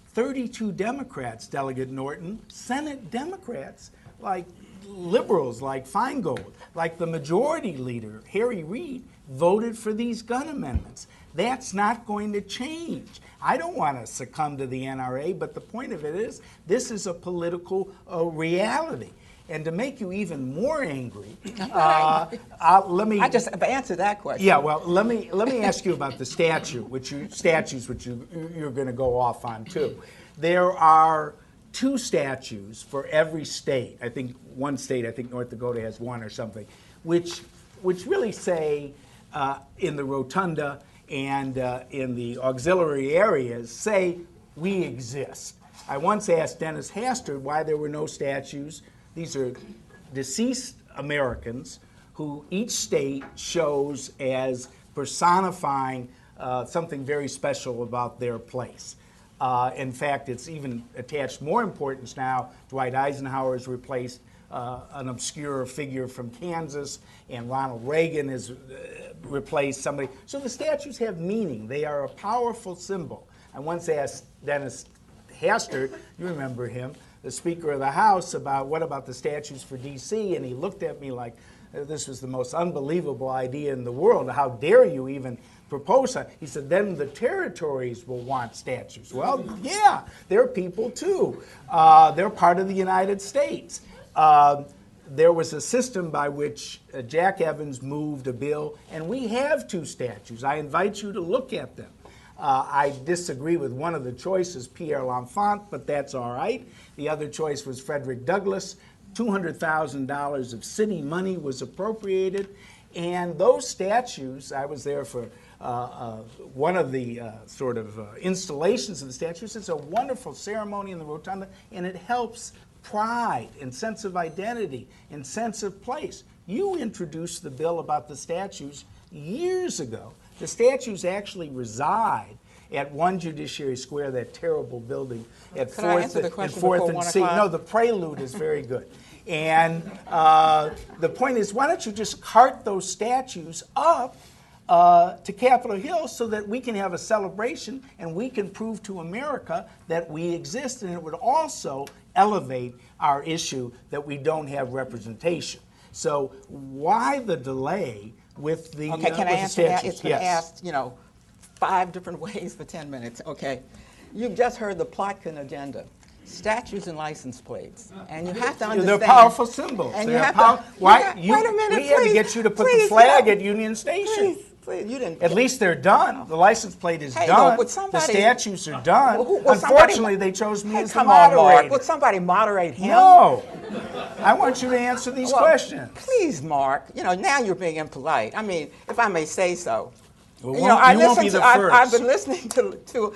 32 Democrats, Delegate Norton, Senate Democrats, like liberals like Feingold, like the majority leader, Harry Reid, voted for these gun amendments. That's not going to change. I don't want to succumb to the NRA, but the point of it is, this is a political reality. And to make you even more angry, let me. I just answered that question. Yeah, well, let me ask you about the statutes which you're going to go off on too. There are 2 statutes for every state. I think one state, I think North Dakota has 1 or something, which really say in the rotunda and in the auxiliary areas say we exist. I once asked Dennis Hastert why there were no statues. These are deceased Americans who each state shows as personifying something very special about their place. In fact, it's even attached more importance now. Dwight Eisenhower has replaced an obscure figure from Kansas, and Ronald Reagan has replaced somebody. So the statues have meaning. They are a powerful symbol. I once asked Dennis Hastert, you remember him, the Speaker of the House, about what about the statues for D.C., and he looked at me like this was the most unbelievable idea in the world. How dare you even propose that? He said, then the territories will want statues. Well, yeah, they're people too. They're part of the United States. There was a system by which Jack Evans moved a bill, and we have 2 statues. I invite you to look at them. I disagree with one of the choices, Pierre L'Enfant, but that's all right. The other choice was Frederick Douglass. $200,000 of city money was appropriated, and those statues, I was there for one of the installations of the statues. It's a wonderful ceremony in the rotunda, and it helps pride and sense of identity and sense of place. You introduced the bill about the statues years ago. The statues actually reside at 1 Judiciary Square, that terrible building at 4th and C. No, the prelude is very good. And the point is, why don't you just cart those statues up to Capitol Hill so that we can have a celebration and we can prove to America that we exist, and it would also elevate our issue that we don't have representation. So why the delay with the Okay, can I answer that? It's been Yes. asked, 5 different ways for 10 minutes. Okay, you've just heard the Plotkin agenda. Statues and license plates, and you have to understand. They're powerful symbols. And They're you have to. Why? Wait a minute, we had to please, get you to put please, the flag at Union Station. Please, you didn't. At least they're done. The license plate is Hey, done. no, but somebody- the statutes are done. Will somebody- Unfortunately, they chose me Hey, as the come on, moderator. Mark. Would somebody moderate him? No. I want you to answer these Well, questions. Please, Mark. You know, now you're being impolite. I mean, if I may say so. Well, You know, I you won't be listened the to. first. I've been listening to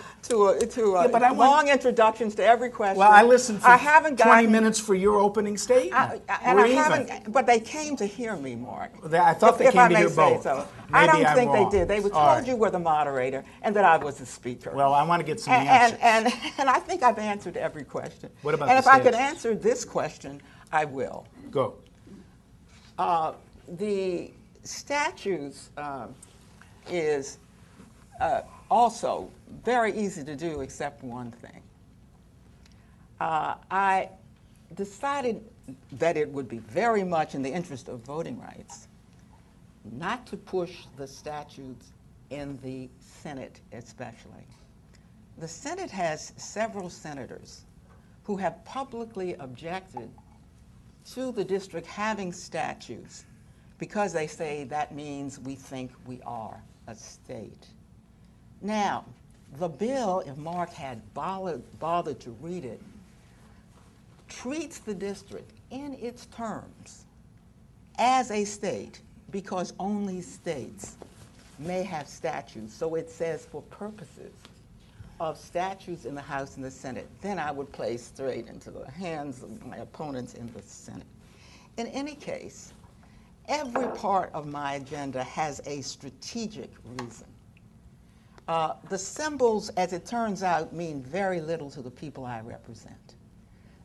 but I want- long introductions to every question. Well, I listened for I haven't 20 gotten, minutes for your opening statement. and We're I even. haven't. But they came to hear me, Mark. I thought they if came I to may hear say both. so. I Maybe don't I'm think wrong. they did. They were All told right. you were the moderator and that I was the speaker. Well, I want to get some answers. And I think I've answered every question. What about And the if I could statutes? answer this question, I will. Go. The statutes is also very easy to do except one thing. I decided that it would be very much in the interest of voting rights not to push the statutes in the Senate especially. The Senate has several senators who have publicly objected to the district having statutes because they say that means we think we are a state. Now, the bill, if Mark had bothered to read it, treats the district in its terms as a state because only states may have statutes. So it says for purposes of statutes in the House and the Senate, then I would play straight into the hands of my opponents in the Senate. In any case, every part of my agenda has a strategic reason. The symbols, as it turns out, mean very little to the people I represent.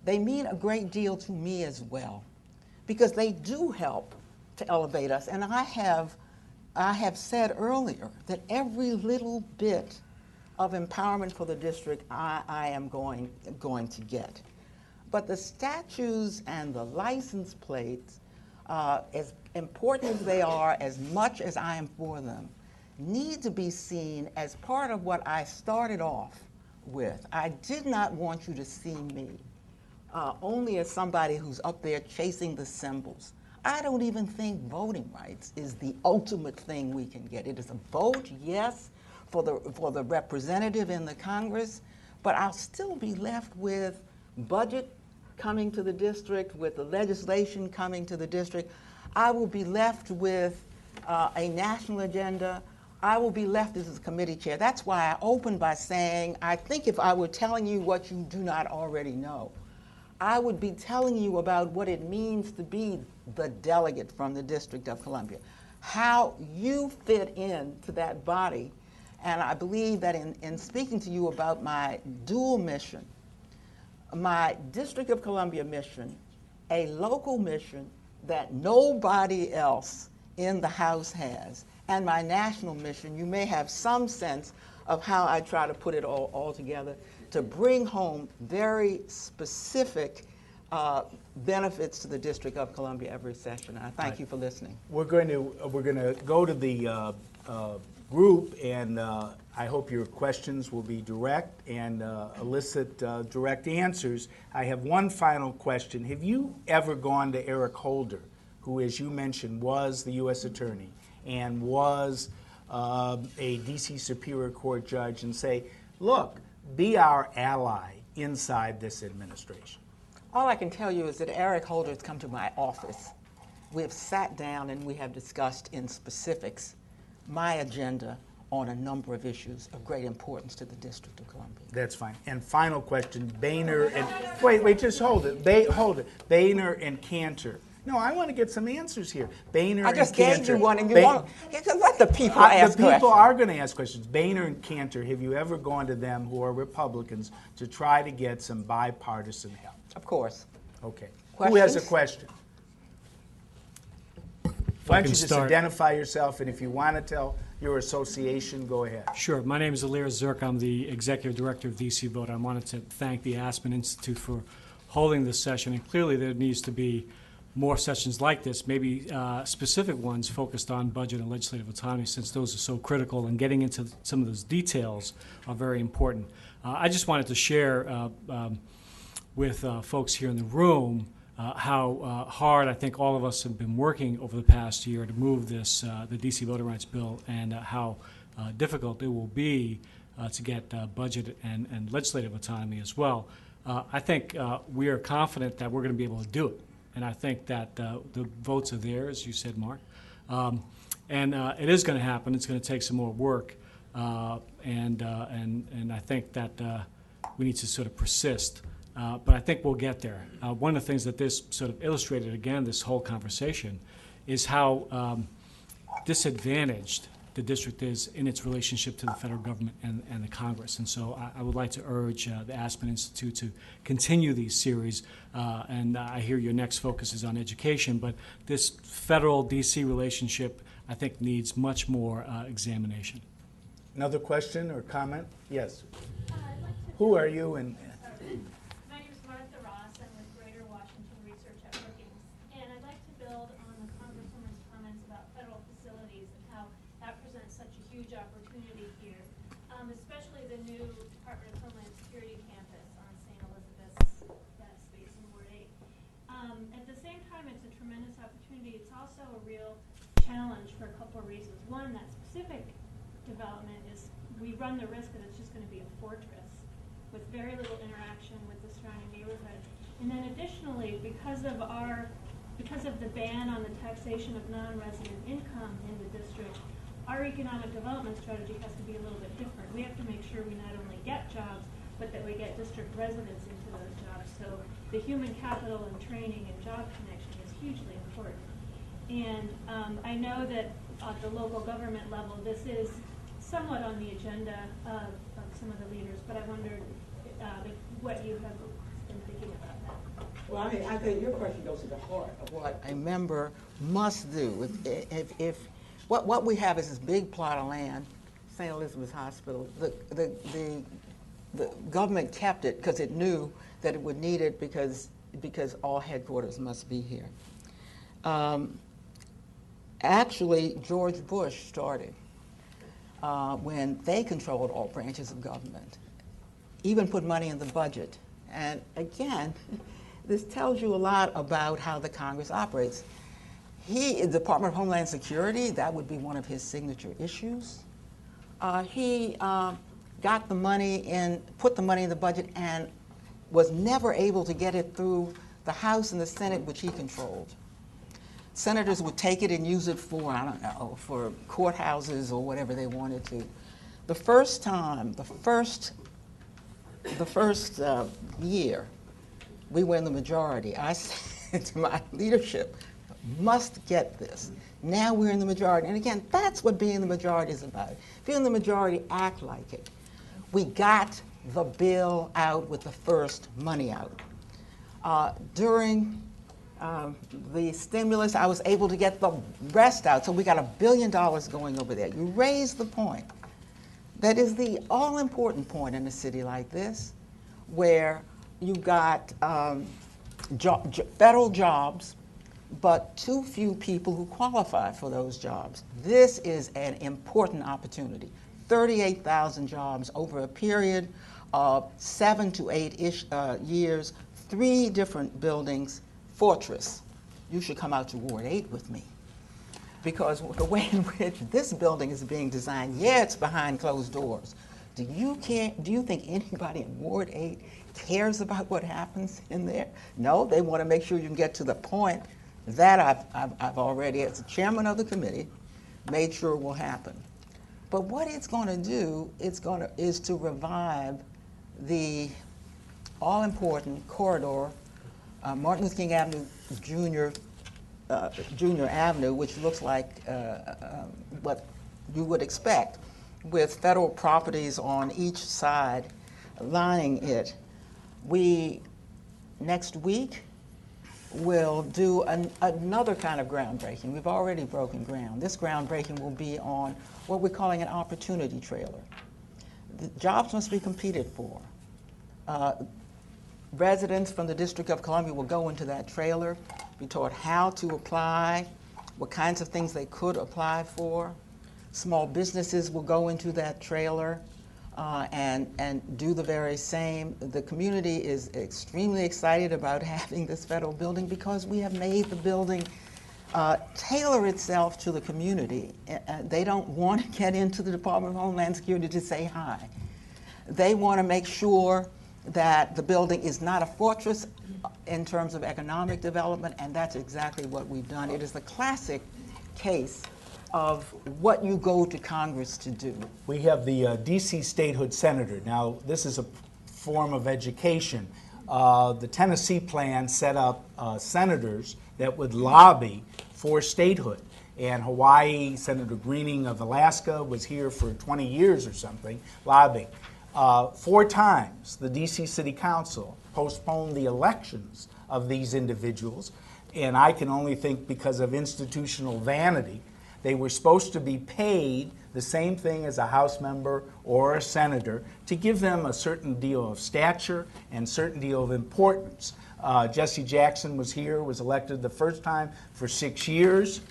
They mean a great deal to me as well, because they do help to elevate us. And I have said earlier that every little bit of empowerment for the district I am going to get. But the statutes and the license plates, as important as they are, as much as I am for them, need to be seen as part of what I started off with. I did not want you to see me only as somebody who's up there chasing the symbols. I don't even think voting rights is the ultimate thing we can get. It is a vote, yes, for the representative in the Congress, but I'll still be left with budget coming to the district, with the legislation coming to the district. I will be left with a national agenda. I will be left as a committee chair. That's why I opened by saying, I think if I were telling you what you do not already know, I would be telling you about what it means to be the delegate from the District of Columbia, how you fit into that body. And I believe that in speaking to you about my dual mission, my District of Columbia mission, a local mission that nobody else in the House has, and my national mission, you may have some sense of how I try to put it all together to bring home very specific benefits to the District of Columbia every session. I thank you for listening. We're going to go to the group, and I hope your questions will be direct and elicit direct answers. I have one final question. Have you ever gone to Eric Holder, who, as you mentioned, was the U.S. Attorney and was a D.C. Superior Court judge, and say, look, be our ally inside this administration? All I can tell you is that Eric Holder has come to my office. We have sat down and we have discussed in specifics my agenda on a number of issues of great importance to the District of Columbia. That's fine. And final question, Boehner and, wait, just hold it. Hold it. Boehner and Cantor. No, I want to get some answers here. Boehner and Cantor. I just gave you one, and you want to let the people ask questions. The people are going to ask questions. Boehner and Cantor, have you ever gone to them, who are Republicans, to try to get some bipartisan help? Of course. Okay. Questions? Who has a question? Why don't you just start. identify yourself, and if you want to tell your association, go ahead. Sure. My name is Eleanor Zirk. I'm the Executive Director of DC Vote. I wanted to thank the Aspen Institute for holding this session, and clearly there needs to be more sessions like this, maybe specific ones focused on budget and legislative autonomy, since those are so critical, and getting into some of those details are very important. I just wanted to share with folks here in the room how hard I think all of us have been working over the past year to move this, the D.C. voting rights bill, and how difficult it will be to get budget and legislative autonomy as well. I think we are confident that we're going to be able to do it, and I think that the votes are there, as you said, Mark. And it is going to happen. It's going to take some more work, and I think that we need to sort of persist. But I think we'll get there. One of the things that this sort of illustrated, again, this whole conversation, is how disadvantaged the district is in its relationship to the federal government and the Congress. And so I would like to urge the Aspen Institute to continue these series. And I hear your next focus is on education, but this federal D.C. relationship, I think, needs much more examination. Another question or comment? Yes. Who are you? And opportunity here, especially the new Department of Homeland Security campus on St. Elizabeth's space in Ward 8. At the same time, it's a tremendous opportunity. It's also a real challenge for a couple of reasons. One, that specific development is we run the risk that it's just going to be a fortress with very little interaction with the surrounding neighborhood. And then additionally, because of the ban on the taxation of non-resident income in the district, our economic development strategy has to be a little bit different. We have to make sure we not only get jobs, but that we get district residents into those jobs. So the human capital and training and job connection is hugely important. And I know that at the local government level, this is somewhat on the agenda of some of the leaders, but I wondered what you have been thinking about that. Well, I think your question goes to the heart of what a member must do. If what we have is this big plot of land, St. Elizabeth's Hospital. The government kept it because it knew that it would need it because all headquarters must be here. Actually, George Bush started when they controlled all branches of government, even put money in the budget. And again, this tells you a lot about how the Congress operates. The Department of Homeland Security, that would be one of his signature issues. He got the money in, put the money in the budget, and was never able to get it through the House and the Senate, which he controlled. Senators would take it and use it for, I don't know, for courthouses or whatever they wanted to. The first time, the first year, we were in the majority. I said to my leadership, must get this. Now we're in the majority. And again, that's what being in the majority is about. If you're in the majority, act like it. We got the bill out with the first money out. During the stimulus, I was able to get the rest out. So we got $1 billion going over there. You raise the point. That is the all-important point in a city like this, where you got federal jobs, but too few people who qualify for those jobs. This is an important opportunity. 38,000 jobs over a period of 7 to 8-ish years, 3 different buildings, fortress. You should come out to Ward 8 with me. Because the way in which this building is being designed, yeah, it's behind closed doors. Do you think anybody in Ward 8 cares about what happens in there? No, they want to make sure you can get to the point. That I've already, as the chairman of the committee, made sure will happen. But what it's going to do is to revive the all-important corridor, Martin Luther King Avenue, Junior Avenue, which looks like what you would expect, with federal properties on each side lining it. We, next week, will do another kind of groundbreaking. We've already broken ground. This groundbreaking will be on what we're calling an opportunity trailer. The jobs must be competed for. Residents from the District of Columbia will go into that trailer, be taught how to apply, what kinds of things they could apply for. Small businesses will go into that trailer. and do the very same. The community is extremely excited about having this federal building because we have made the building tailor itself to the community. They don't want to get into the Department of Homeland Security to say hi. They want to make sure that the building is not a fortress in terms of economic development, and that's exactly what we've done. It is the classic case of what you go to Congress to do. We have the D.C. statehood senator. Now, this is a form of education. The Tennessee plan set up senators that would lobby for statehood. And Hawaii, Senator Greening of Alaska was here for 20 years or something, lobbying. 4 times the D.C. City Council postponed the elections of these individuals, and I can only think because of institutional vanity. They were supposed to be paid the same thing as a House member or a senator to give them a certain deal of stature and certain deal of importance. Jesse Jackson was here, was elected the first time for 6 years.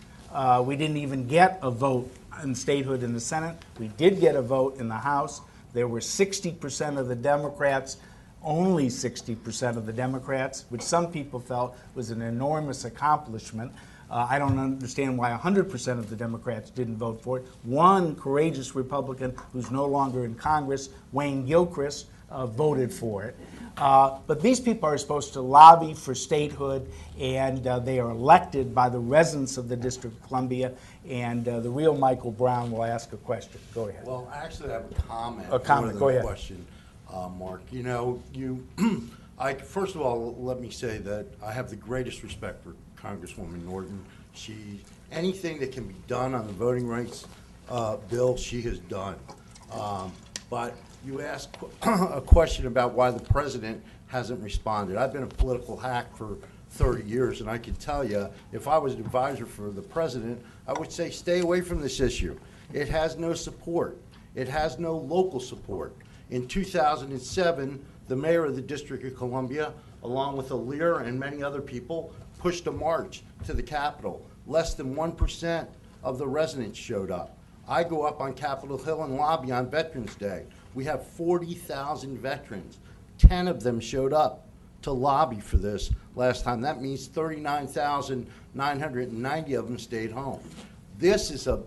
We didn't even get a vote in statehood in the Senate. We did get a vote in the House. There were 60% of the Democrats, only 60% of the Democrats, which some people felt was an enormous accomplishment. I don't understand why 100% of the Democrats didn't vote for it. One courageous Republican who's no longer in Congress, Wayne Gilchrist, voted for it. But these people are supposed to lobby for statehood, and they are elected by the residents of the District of Columbia, and the real Michael Brown will ask a question. Go ahead. Well, I actually have a comment. A comment, go ahead. Question, Mark. You know, first of all, let me say that I have the greatest respect for Congresswoman Norton. Anything that can be done on the voting rights bill, she has done. But you asked a question about why the president hasn't responded. I've been a political hack for 30 years, and I can tell you, if I was an advisor for the president, I would say stay away from this issue. It has no support. It has no local support. In 2007, the mayor of the District of Columbia, along with Aaliyah and many other people, pushed a march to the Capitol. Less than 1% of the residents showed up. I go up on Capitol Hill and lobby on Veterans Day. We have 40,000 veterans. 10 of them showed up to lobby for this last time. That means 39,990 of them stayed home. This is a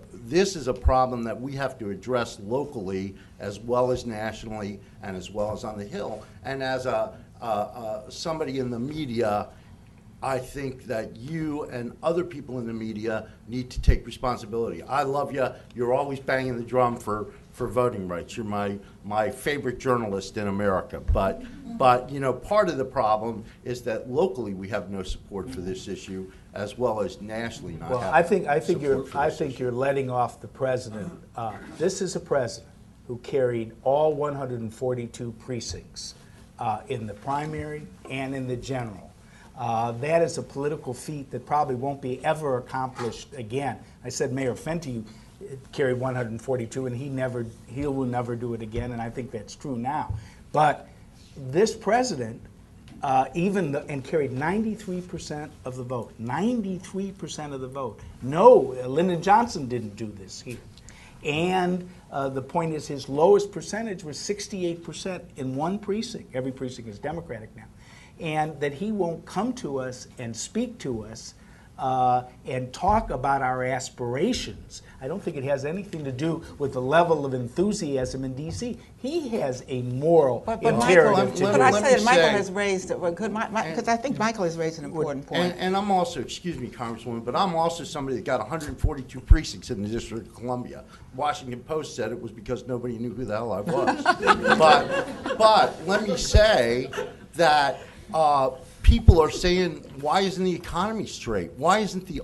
problem that we have to address locally as well as nationally and as well as on the Hill. And as somebody in the media, I think that you and other people in the media need to take responsibility. I love you. You're always banging the drum for voting rights. You're my favorite journalist in America. But you know, part of the problem is that locally we have no support for this issue, as well as nationally not. Well, I think you're letting off the president. This is a president who carried all 142 precincts in the primary and in the general. That is a political feat that probably won't be ever accomplished again. I said Mayor Fenty carried 142, and he will never do it again, and I think that's true now. But this president and carried 93% of the vote. 93% of the vote. No, Lyndon Johnson didn't do this here. And the point is, his lowest percentage was 68% in one precinct. Every precinct is Democratic now. And that he won't come to us and speak to us and talk about our aspirations. I don't think it has anything to do with the level of enthusiasm in D.C. He has a moral imperative to do. But I say that Michael has raised, because I think Michael has raised an important point. And I'm also, excuse me, Congresswoman, but I'm also somebody that got 142 precincts in the District of Columbia. Washington Post said it was because nobody knew who the hell I was. but let me say that people are saying, why isn't the economy straight? Why isn't the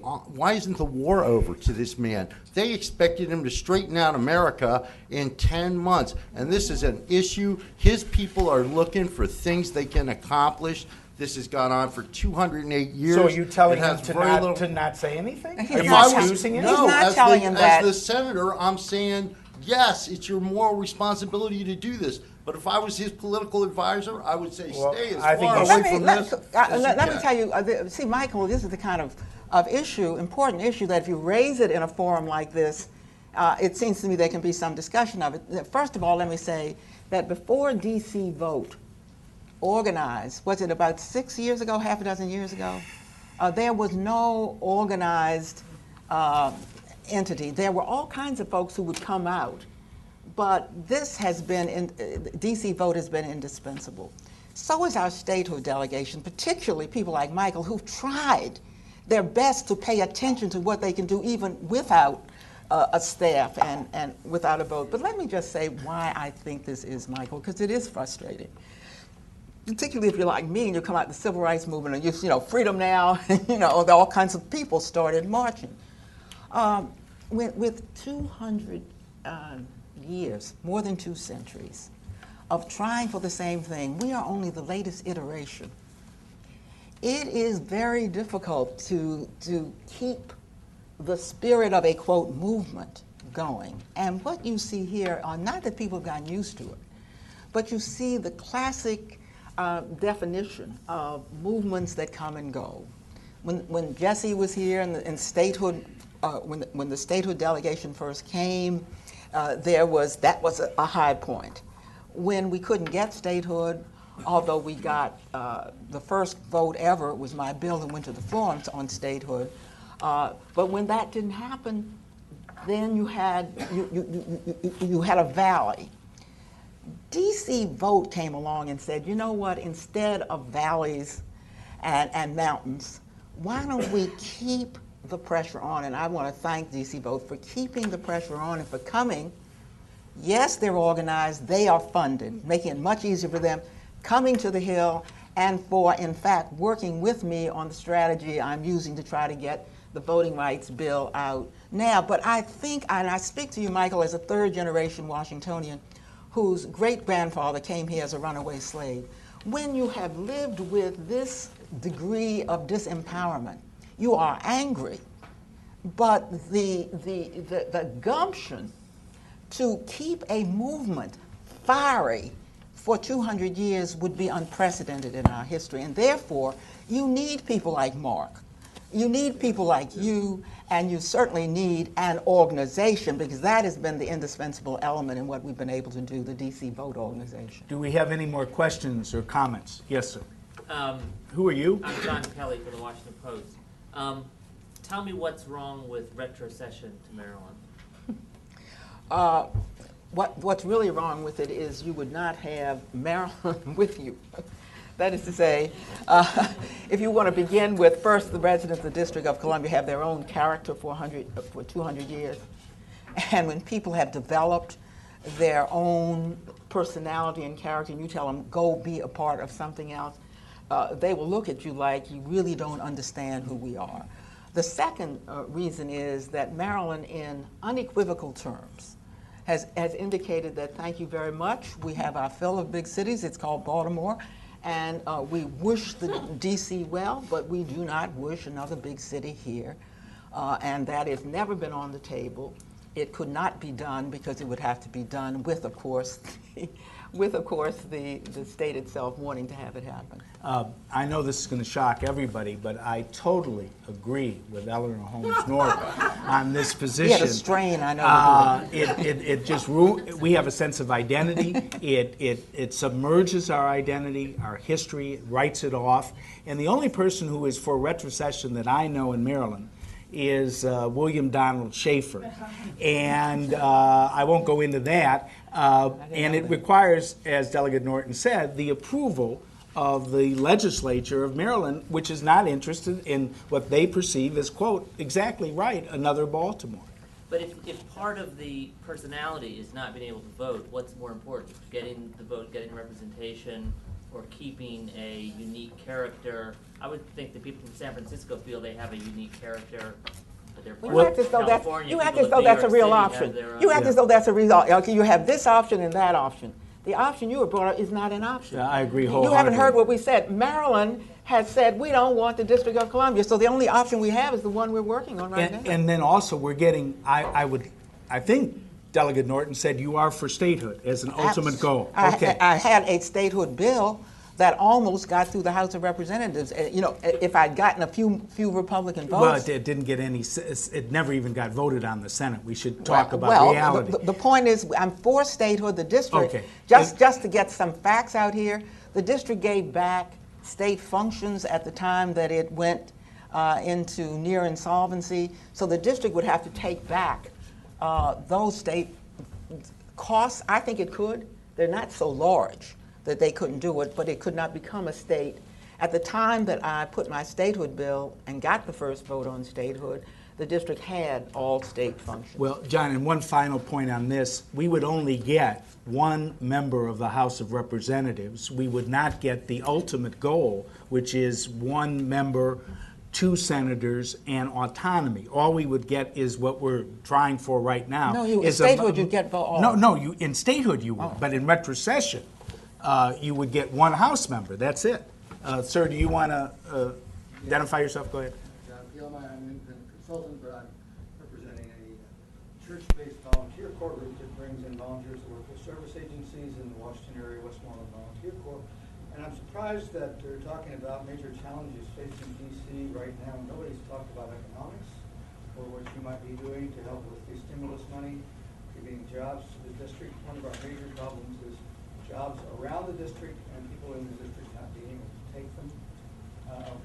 war over to this man? They expected him to straighten out America in 10 months. And this is an issue. His people are looking for things they can accomplish. This has gone on for 208 years. So are you telling him to not say anything? He's not excusing him? No, as the senator, I'm saying, yes, it's your moral responsibility to do this. But if I was his political advisor, I would say stay as far away from this. Let me tell you, see, Michael, this is the kind of important issue that if you raise it in a forum like this, it seems to me there can be some discussion of it. First of all, let me say that before DC Vote organized, was it about 6 years ago, half a dozen years ago? There was no organized entity. There were all kinds of folks who would come out, but this has been, DC Vote has been indispensable. So is our statehood delegation, particularly people like Michael, who've tried their best to pay attention to what they can do even without a staff and without a vote. But let me just say why I think this is, Michael, because it is frustrating. Particularly if you're like me and you come out the civil rights movement and you know, freedom now, all kinds of people started marching. With 200 years, more than 2 centuries, of trying for the same thing, we are only the latest iteration. It is very difficult to keep the spirit of a, quote, movement going. And what you see here are not that people have gotten used to it, but you see the classic definition of movements that come and go. When Jesse was here and statehood, when the statehood delegation first came, that was a high point. When we couldn't get statehood, although we got the first vote ever, was my bill that went to the floor on statehood. But when that didn't happen, then you had a valley. DC Vote came along and said, you know what, instead of valleys and mountains, why don't we keep the pressure on? And I want to thank DC Vote for keeping the pressure on and for coming. Yes, they're organized, they are funded, making it much easier for them, coming to the Hill, and for, in fact, working with me on the strategy I'm using to try to get the voting rights bill out now. But I think, and I speak to you, Michael, as a third-generation Washingtonian whose great-grandfather came here as a runaway slave. When you have lived with this degree of disempowerment, you are angry, but the gumption to keep a movement fiery for 200 years would be unprecedented in our history. And therefore, you need people like Mark. You need people like you, and you certainly need an organization, because that has been the indispensable element in what we've been able to do, the DC Vote organization. Do we have any more questions or comments? Yes, sir. Who are you? I'm John Kelly from the Washington Post. Tell me what's wrong with retrocession to Maryland. What's really wrong with it is you would not have Maryland with you. That is to say, if you want to begin with, first, the residents of the District of Columbia have their own character for 200 years. And when people have developed their own personality and character, and you tell them, go be a part of something else, they will look at you like you really don't understand who we are. The second reason is that Maryland, in unequivocal terms, has indicated that, thank you very much, we have our fill of big cities, it's called Baltimore, and we wish the DC well, but we do not wish another big city here. And that has never been on the table. It could not be done because it would have to be done with, of course, the state itself wanting to have it happen. I know this is going to shock everybody, but I totally agree with Eleanor Holmes Norton on this position. We had a strain, I know. It just we have a sense of identity. It submerges our identity, our history, it writes it off. And the only person who is for retrocession that I know in Maryland is William Donald Schaefer. And I won't go into that. And it requires, as Delegate Norton said, the approval of the legislature of Maryland, which is not interested in what they perceive as, quote, exactly right, another Baltimore. But if part of the personality is not being able to vote, what's more important? Getting the vote, getting representation, or keeping a unique character? I would think that people from San Francisco feel they have a unique character. You act as though that's a real option. You act as though that's a real option. Okay, you have this option and that option. The option you were brought up is not an option. Yeah, I agree wholeheartedly. You haven't heard what we said. Maryland has said we don't want the District of Columbia, so the only option we have is the one we're working on right now. And then also we're getting, I think Delegate Norton said you are for statehood as an ultimate goal. I had a statehood bill, that almost got through the House of Representatives. You know, if I'd gotten a few Republican votes. Well, it didn't get any. It never even got voted on the Senate. We should talk about well, reality. The point is, I'm for statehood. The district, Okay. just to get some facts out here, the district gave back state functions at the time that it went into near insolvency. So the district would have to take back those state costs. I think it could. They're not so large that they couldn't do it, but it could not become a state. At the time that I put my statehood bill and got the first vote on statehood, the district had all state functions. Well, John, and one final point on this, we would only get one member of the House of Representatives. We would not get the ultimate goal, which is one member, 2 senators, and autonomy. All we would get is what we're trying for right now. No, in is statehood you'd get all. No, in statehood you would, but in retrocession, you would get 1 House member. That's it. Sir, do you want to identify yourself? Go ahead. John Pielmeyer, I'm an independent consultant, but I'm representing a church-based volunteer corps group that brings in volunteers to work with service agencies in the Washington area, Westmoreland Volunteer Corps. And I'm surprised that they're talking about major challenges facing D.C. right now. Nobody's talked about economics or what you might be doing to help with the stimulus money, giving jobs to the district. One of our major problems is jobs around the district and people in the district not being able to take them.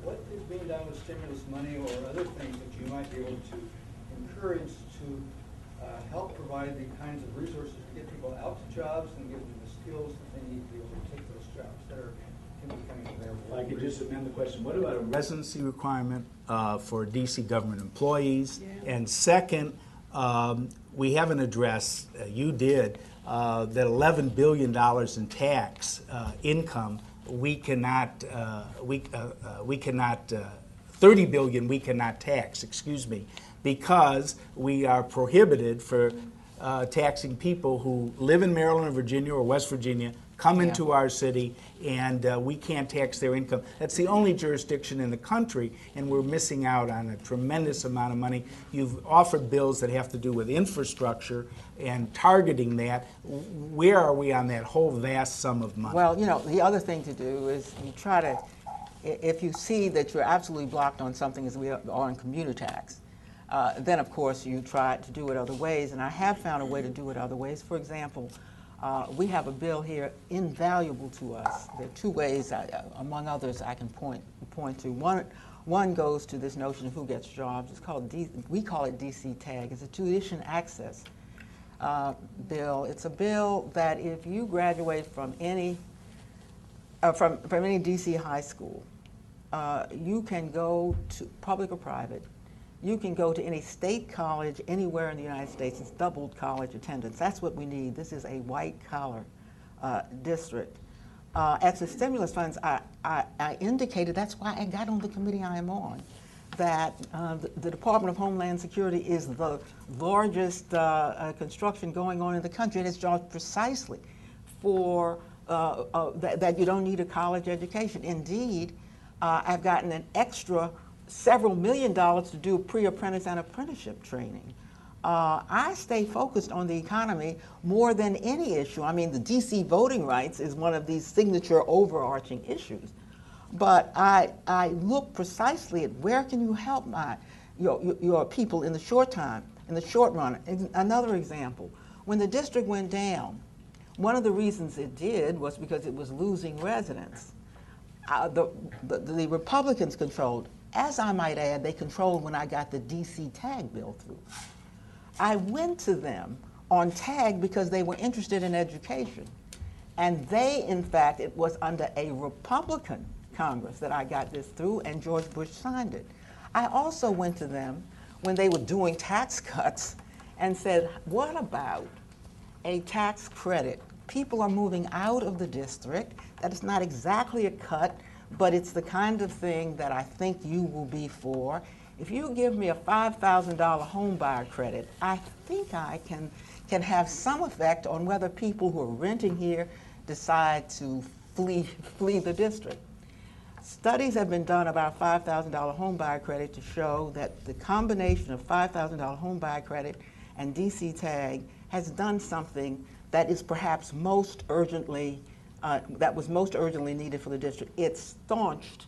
What is being done with stimulus money or other things that you might be able to encourage to help provide the kinds of resources to get people out to jobs and give them the skills that they need to be able to take those jobs that can be coming available? If I could just amend the question, what about a residency requirement for D.C. government employees? Yeah. And second, we haven't addressed, you did, that $11 billion in tax income, we cannot, $30 billion we cannot tax, excuse me, because we are prohibited for taxing people who live in Maryland or Virginia or West Virginia, come into our city, and we can't tax their income. That's the only jurisdiction in the country, and we're missing out on a tremendous amount of money. You've offered bills that have to do with infrastructure and targeting that. Where are we on that whole vast sum of money? Well, you know, the other thing to do is you try to, if you see that you're absolutely blocked on something as we are on commuter tax, then of course you try to do it other ways, and I have found a way to do it other ways. For example, we have a bill here invaluable to us. There are 2 ways, among others, I can point to. One goes to this notion of who gets jobs. It's called we call it DC Tag. It's a tuition access bill. It's a bill that if you graduate from any DC high school, you can go to public or private. You can go to any state college anywhere in the United States. It's doubled college attendance. That's what we need. This is a white-collar district. As the stimulus funds, I indicated, that's why I got on the committee I am on, that the Department of Homeland Security is the largest construction going on in the country, and it's jobs precisely for that you don't need a college education. Indeed, I've gotten an extra several $1 million to do pre-apprentice and apprenticeship training. I stay focused on the economy more than any issue. I mean, the DC voting rights is one of these signature overarching issues. But I look precisely at where can you help your people in the short run. Another example, when the district went down, one of the reasons it did was because it was losing residents. The Republicans controlled. As I might add, they controlled when I got the DC Tag bill through. I went to them on Tag because they were interested in education. And they, in fact, it was under a Republican Congress that I got this through, and George Bush signed it. I also went to them when they were doing tax cuts and said, what about a tax credit? People are moving out of the district. That is not exactly a cut, but it's the kind of thing that I think you will be for. If you give me a $5,000 home buyer credit, I think I can have some effect on whether people who are renting here decide to flee the district. Studies have been done about $5,000 home buyer credit to show that the combination of $5,000 home buyer credit and DC Tag has done something that is perhaps most urgently that was most urgently needed for the district. It staunched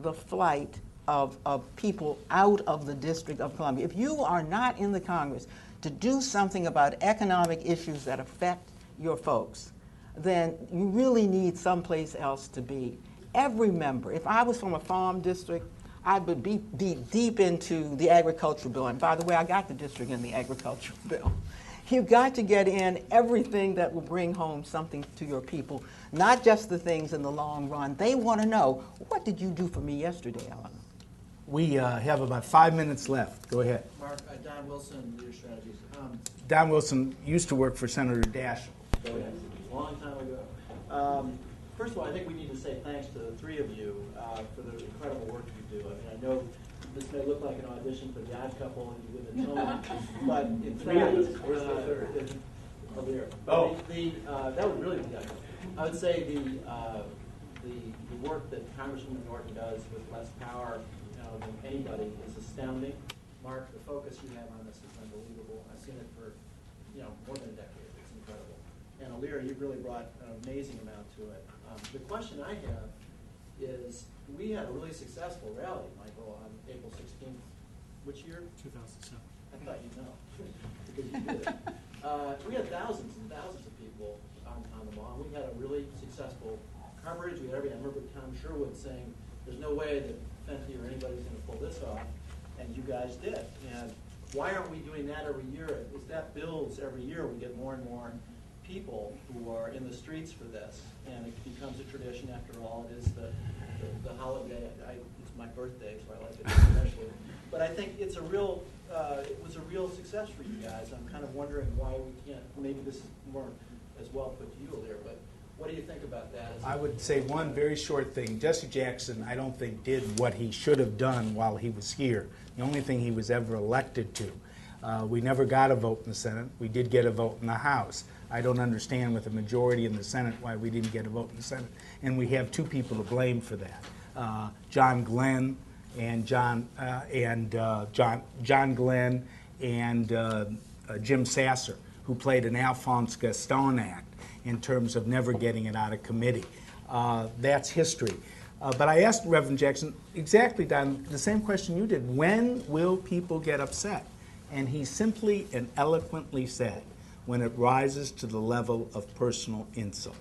the flight of people out of the District of Columbia. If you are not in the Congress to do something about economic issues that affect your folks, then you really need someplace else to be. Every member, if I was from a farm district, I would be deep into the agricultural bill. And by the way, I got the district in the agricultural bill. You've got to get in everything that will bring home something to your people, not just the things in the long run. They want to know, what did you do for me yesterday, Eleanor? We have about 5 minutes left. Go ahead. Mark, Don Wilson, Leader Strategies. Don Wilson used to work for Senator Daschle. A long time ago. First of all, I think we need to say thanks to the three of you for the incredible work you do. I mean, I know this may look like an audition for the Odd Couple and with a tone, but in fact, where's the third? Over here. Oh. That would really be good. I would say the work that Congresswoman Norton does with less power than anybody is astounding. Mark, the focus you have on this is unbelievable. I've seen it for more than a decade. It's incredible. And Alira, you've really brought an amazing amount to it. The question I have is, we had a really successful rally, Michael, on April 16th. Which year? 2007. I thought you'd know, because you did it. We had thousands and thousands of people on the lawn. We had a really successful coverage. We had everything. I remember Tom Sherwood saying, there's no way that Fenty or anybody's going to pull this off, and you guys did. And why aren't we doing that every year? As that builds every year, we get more and more people who are in the streets for this, and it becomes a tradition. After all, it is the holiday. It's my birthday, so I like it especially. But I think it's it was a real success for you guys. I'm kind of wondering why we can't. Maybe this is more as well put to you there, but what do you think about that? I would say one very short thing. Jesse Jackson, I don't think, did what he should have done while he was here. The only thing he was ever elected to. We never got a vote in the Senate. We did get a vote in the House. I don't understand with a majority in the Senate why we didn't get a vote in the Senate. And we have two people to blame for that. John Glenn and John Glenn and Jim Sasser, who played an Alphonse Gaston act in terms of never getting it out of committee. That's history. But I asked Reverend Jackson exactly, Don, the same question you did. When will people get upset? And he simply and eloquently said, when it rises to the level of personal insult.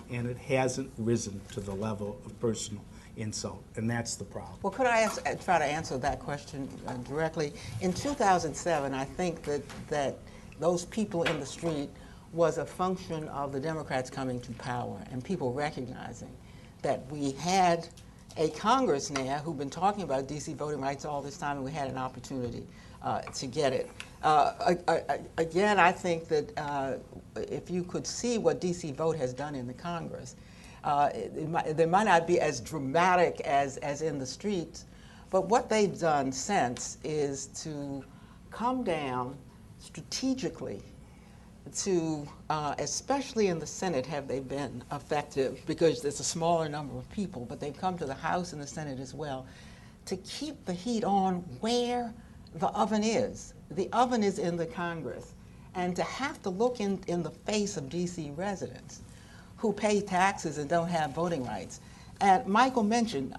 And it hasn't risen to the level of personal insult, and that's the problem. Well, could I try to answer that question directly? In 2007, I think that those people in the street was a function of the Democrats coming to power and people recognizing that we had a Congress now who've been talking about D.C. voting rights all this time, and we had an opportunity to get it. Again, I think that if you could see what D.C. vote has done in the Congress, they might not be as dramatic as in the streets, but what they've done since is to come down strategically to, especially in the Senate, have they been effective, because there's a smaller number of people, but they've come to the House and the Senate as well, to keep the heat on where the oven is. The oven is in the Congress. And to have to look in the face of D.C. residents who pay taxes and don't have voting rights. And Michael mentioned,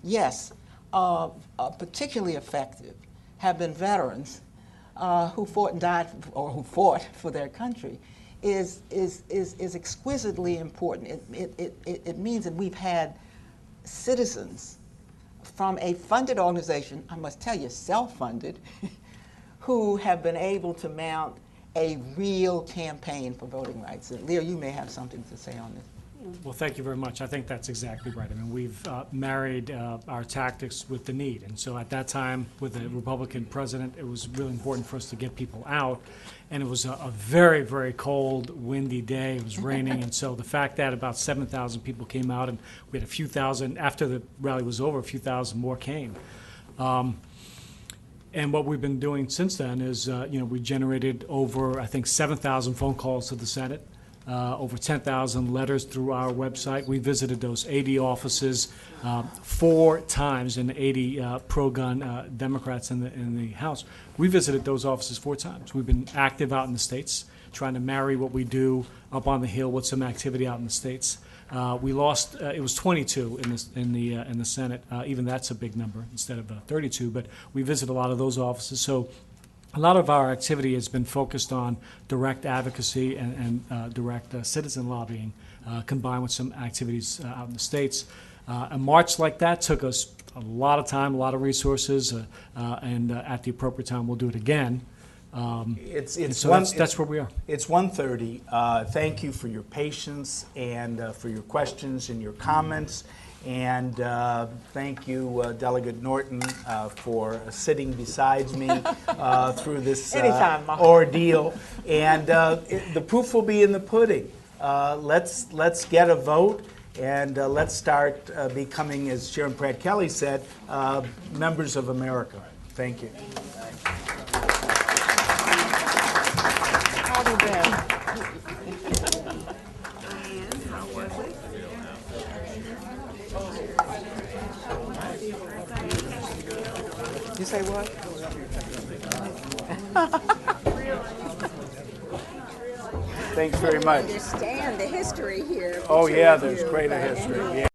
yes, particularly effective have been veterans who fought and died, or who fought for their country, is exquisitely important. It means that we've had citizens from a funded organization, I must tell you, self-funded, who have been able to mount a real campaign for voting rights. And Leah, you may have something to say on this. Well, thank you very much. I think that's exactly right. I mean, we've married our tactics with the need. And so at that time, with a Republican president, it was really important for us to get people out. And it was a very, very cold, windy day. It was raining. And so the fact that about 7,000 people came out, and we had a few thousand, after the rally was over, a few thousand more came. And what we've been doing since then is, we generated over, I think, 7,000 phone calls to the Senate. Over 10,000 letters through our website. We visited those 80 offices 4 times, and 80 pro-gun Democrats in the House. We visited those offices 4 times. We've been active out in the states. trying to marry what we do up on the Hill with some activity out in the States. We lost, it was 22 in the Senate. Even that's a big number instead of 32, but we visit a lot of those offices. So a lot of our activity has been focused on direct advocacy and direct citizen lobbying, combined with some activities out in the States. A march like that took us a lot of time, a lot of resources, and at the appropriate time we'll do it again. That's where we are. It's 1:30. Thank you for your patience and for your questions and your comments. And thank you, Delegate Norton, for sitting beside me through this ordeal. And the proof will be in the pudding. Let's get a vote, and let's start becoming, as Sharon Pratt Kelly said, members of America. Thank you. You say what? Thanks very much. Understand the history here. Oh, yeah, between there's you, great a but history. anyway. Yeah.